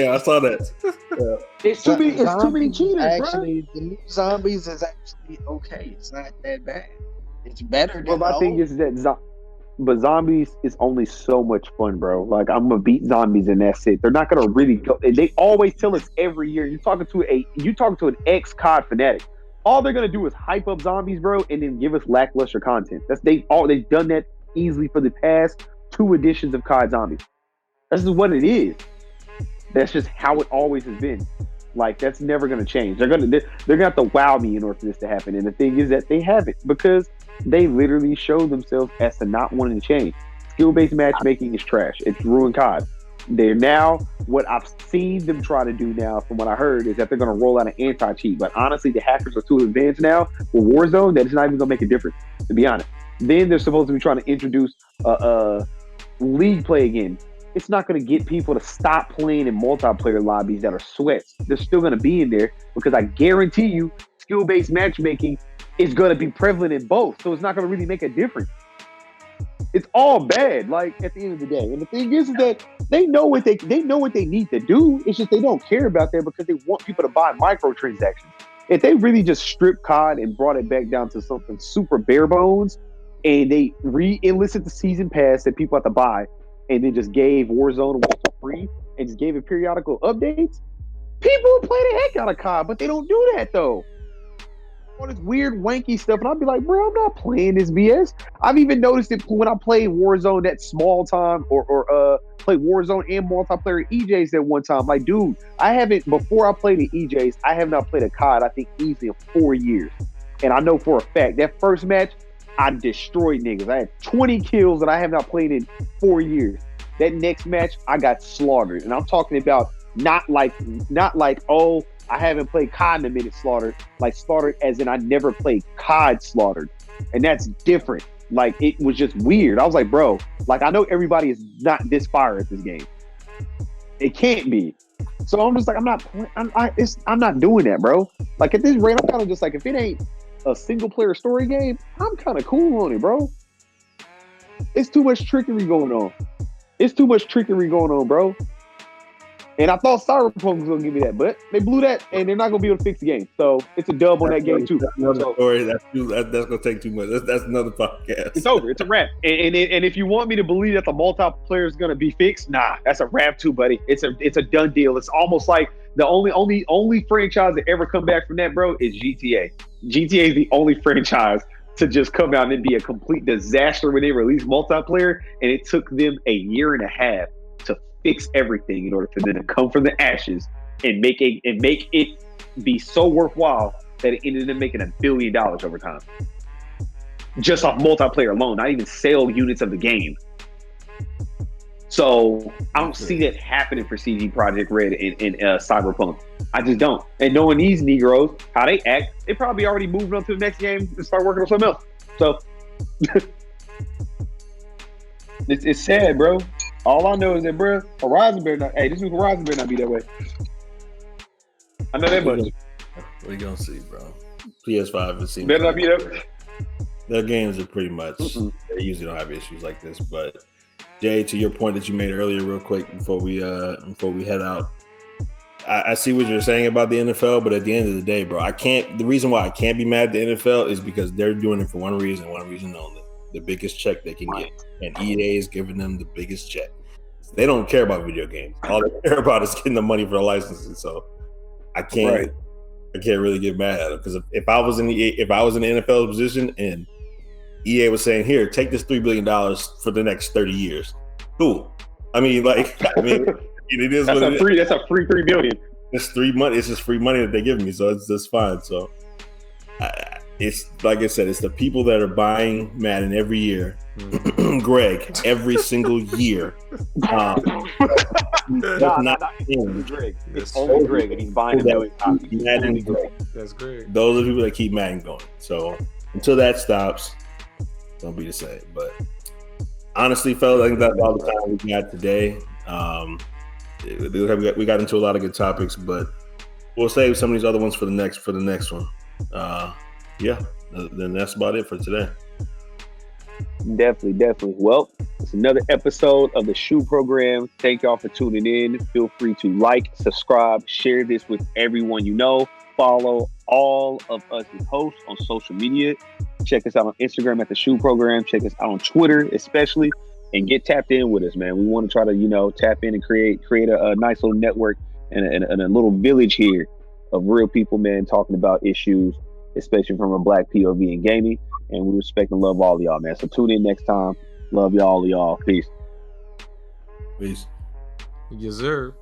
I saw that. Yeah. It's too many cheaters. Actually, the new Zombies is actually okay. It's not that bad. It's better than. Well, my thing is that but Zombies is only so much fun, bro. Like I'm gonna beat Zombies and that's it. They're not gonna really go. They always tell us every year. You're talking to an ex-COD fanatic. All they're gonna do is hype up Zombies, bro, and then give us lackluster content. They've done that easily for the past 2 editions of COD Zombies. This is what it is. That's just how it always has been. Like that's never going to change. They're gonna have to wow me in order for this to happen. And the thing is that they haven't because they literally show themselves as to not wanting to change. Skill-based matchmaking is trash. It's ruined COD. They're now what I've seen them try to do now. From what I heard is that they're going to roll out an anti-cheat. But honestly, the hackers are too advanced now with Warzone that it's not even going to make a difference. To be honest. Then they're supposed to be trying to introduce league play again. It's not going to get people to stop playing in multiplayer lobbies that are sweats. They're still going to be in there because I guarantee you skill-based matchmaking is going to be prevalent in both. So it's not going to really make a difference. It's all bad, like at the end of the day. And the thing is that they know what they need to do. It's just they don't care about that because they want people to buy microtransactions. If they really just stripped COD and brought it back down to something super bare bones, and they re-enlisted the season pass that people have to buy, and then just gave Warzone away for free, and just gave it periodical updates, people would play the heck out of COD, but they don't do that though. All this weird wanky stuff, and I'd be like, bro, I'm not playing this BS. I've even noticed it when I played Warzone that small time, or play Warzone and multiplayer EJs at one time. Like, dude, before I played the EJs, I have not played a COD, I think easily in 4 years. And I know for a fact, that first match, I destroyed niggas. I had 20 kills that I have not played in 4 years. That next match, I got slaughtered. And I'm talking about not like, oh, I haven't played COD in a minute slaughtered. Like slaughtered as in I never played COD slaughtered. And that's different. Like it was just weird. I was like, bro, like I know everybody is not this fire at this game. It can't be. So I'm just like, I'm not doing that, bro. Like at this rate, I'm kind of just like, if it ain't a single player story game, I'm kind of cool on it, bro. It's too much trickery going on. Bro. And I thought Cyberpunk was gonna give me that, but they blew that, and they're not gonna be able to fix the game. So it's a dub on that game too. That's another story. That's gonna take too much. That's another podcast. It's over. It's a wrap. And if you want me to believe that the multiplayer is gonna be fixed, nah, that's a wrap too, buddy. It's a done deal. It's almost like the only franchise that ever come back from that, bro, is GTA. GTA is the only franchise to just come out and be a complete disaster when they released multiplayer, and it took them a year and a half to fix everything in order for them to come from the ashes and make it be so worthwhile that it ended up making $1 billion over time. Just off multiplayer alone, not even sale units of the game. So I don't see that happening for CD Projekt Red and Cyberpunk. I just don't. And knowing these Negroes, how they act, they probably already moved on to the next game and start working on something else. So it's sad, bro. All I know is that, bro, Horizon better not. Hey, this new Horizon better not be that way. I know that much. What are you gonna see, bro? PS5 it seems better not be that way. Their games are pretty much. They usually don't have issues like this. But Jay, to your point that you made earlier, real quick before we head out, I see what you're saying about the NFL, but at the end of the day, bro, I can't. The reason why I can't be mad at the NFL is because they're doing it for one reason only: the biggest check they can get, and EA is giving them the biggest check. They don't care about video games. All they care about is getting the money for the licensing. So I can't really get mad at them, because if I was in the NFL position and EA was saying, "Here, take this $3 billion for the next 30 years," cool. It is. That's a free $3 billion. It's just free money that they give me, so it's just fine. So it's like I said, it's the people that are buying Madden every year. Greg, every single year. Not Greg. It's only Greg, and he's buying $1 million copies. That's great. Those are the people that keep Madden going. So until that stops, don't be the same. But honestly, fellas, I think that's all the time we got today. We got into a lot of good topics, but we'll save some of these other ones for the next one. Then that's about it for today. Definitely. Well, it's another episode of the SHU Program. Thank y'all for tuning in. Feel free to like, subscribe, share this with everyone you know. Follow all of us as hosts on social media. Check us out on Instagram at the SHU Program. Check us out on Twitter, especially, and get tapped in with us, man. We want to try to, tap in and create a nice little network and a little village here of real people, man, talking about issues, especially from a Black POV in gaming. And we respect and love all of y'all, man. So tune in next time. Love y'all, Peace. Peace. Yes, sir.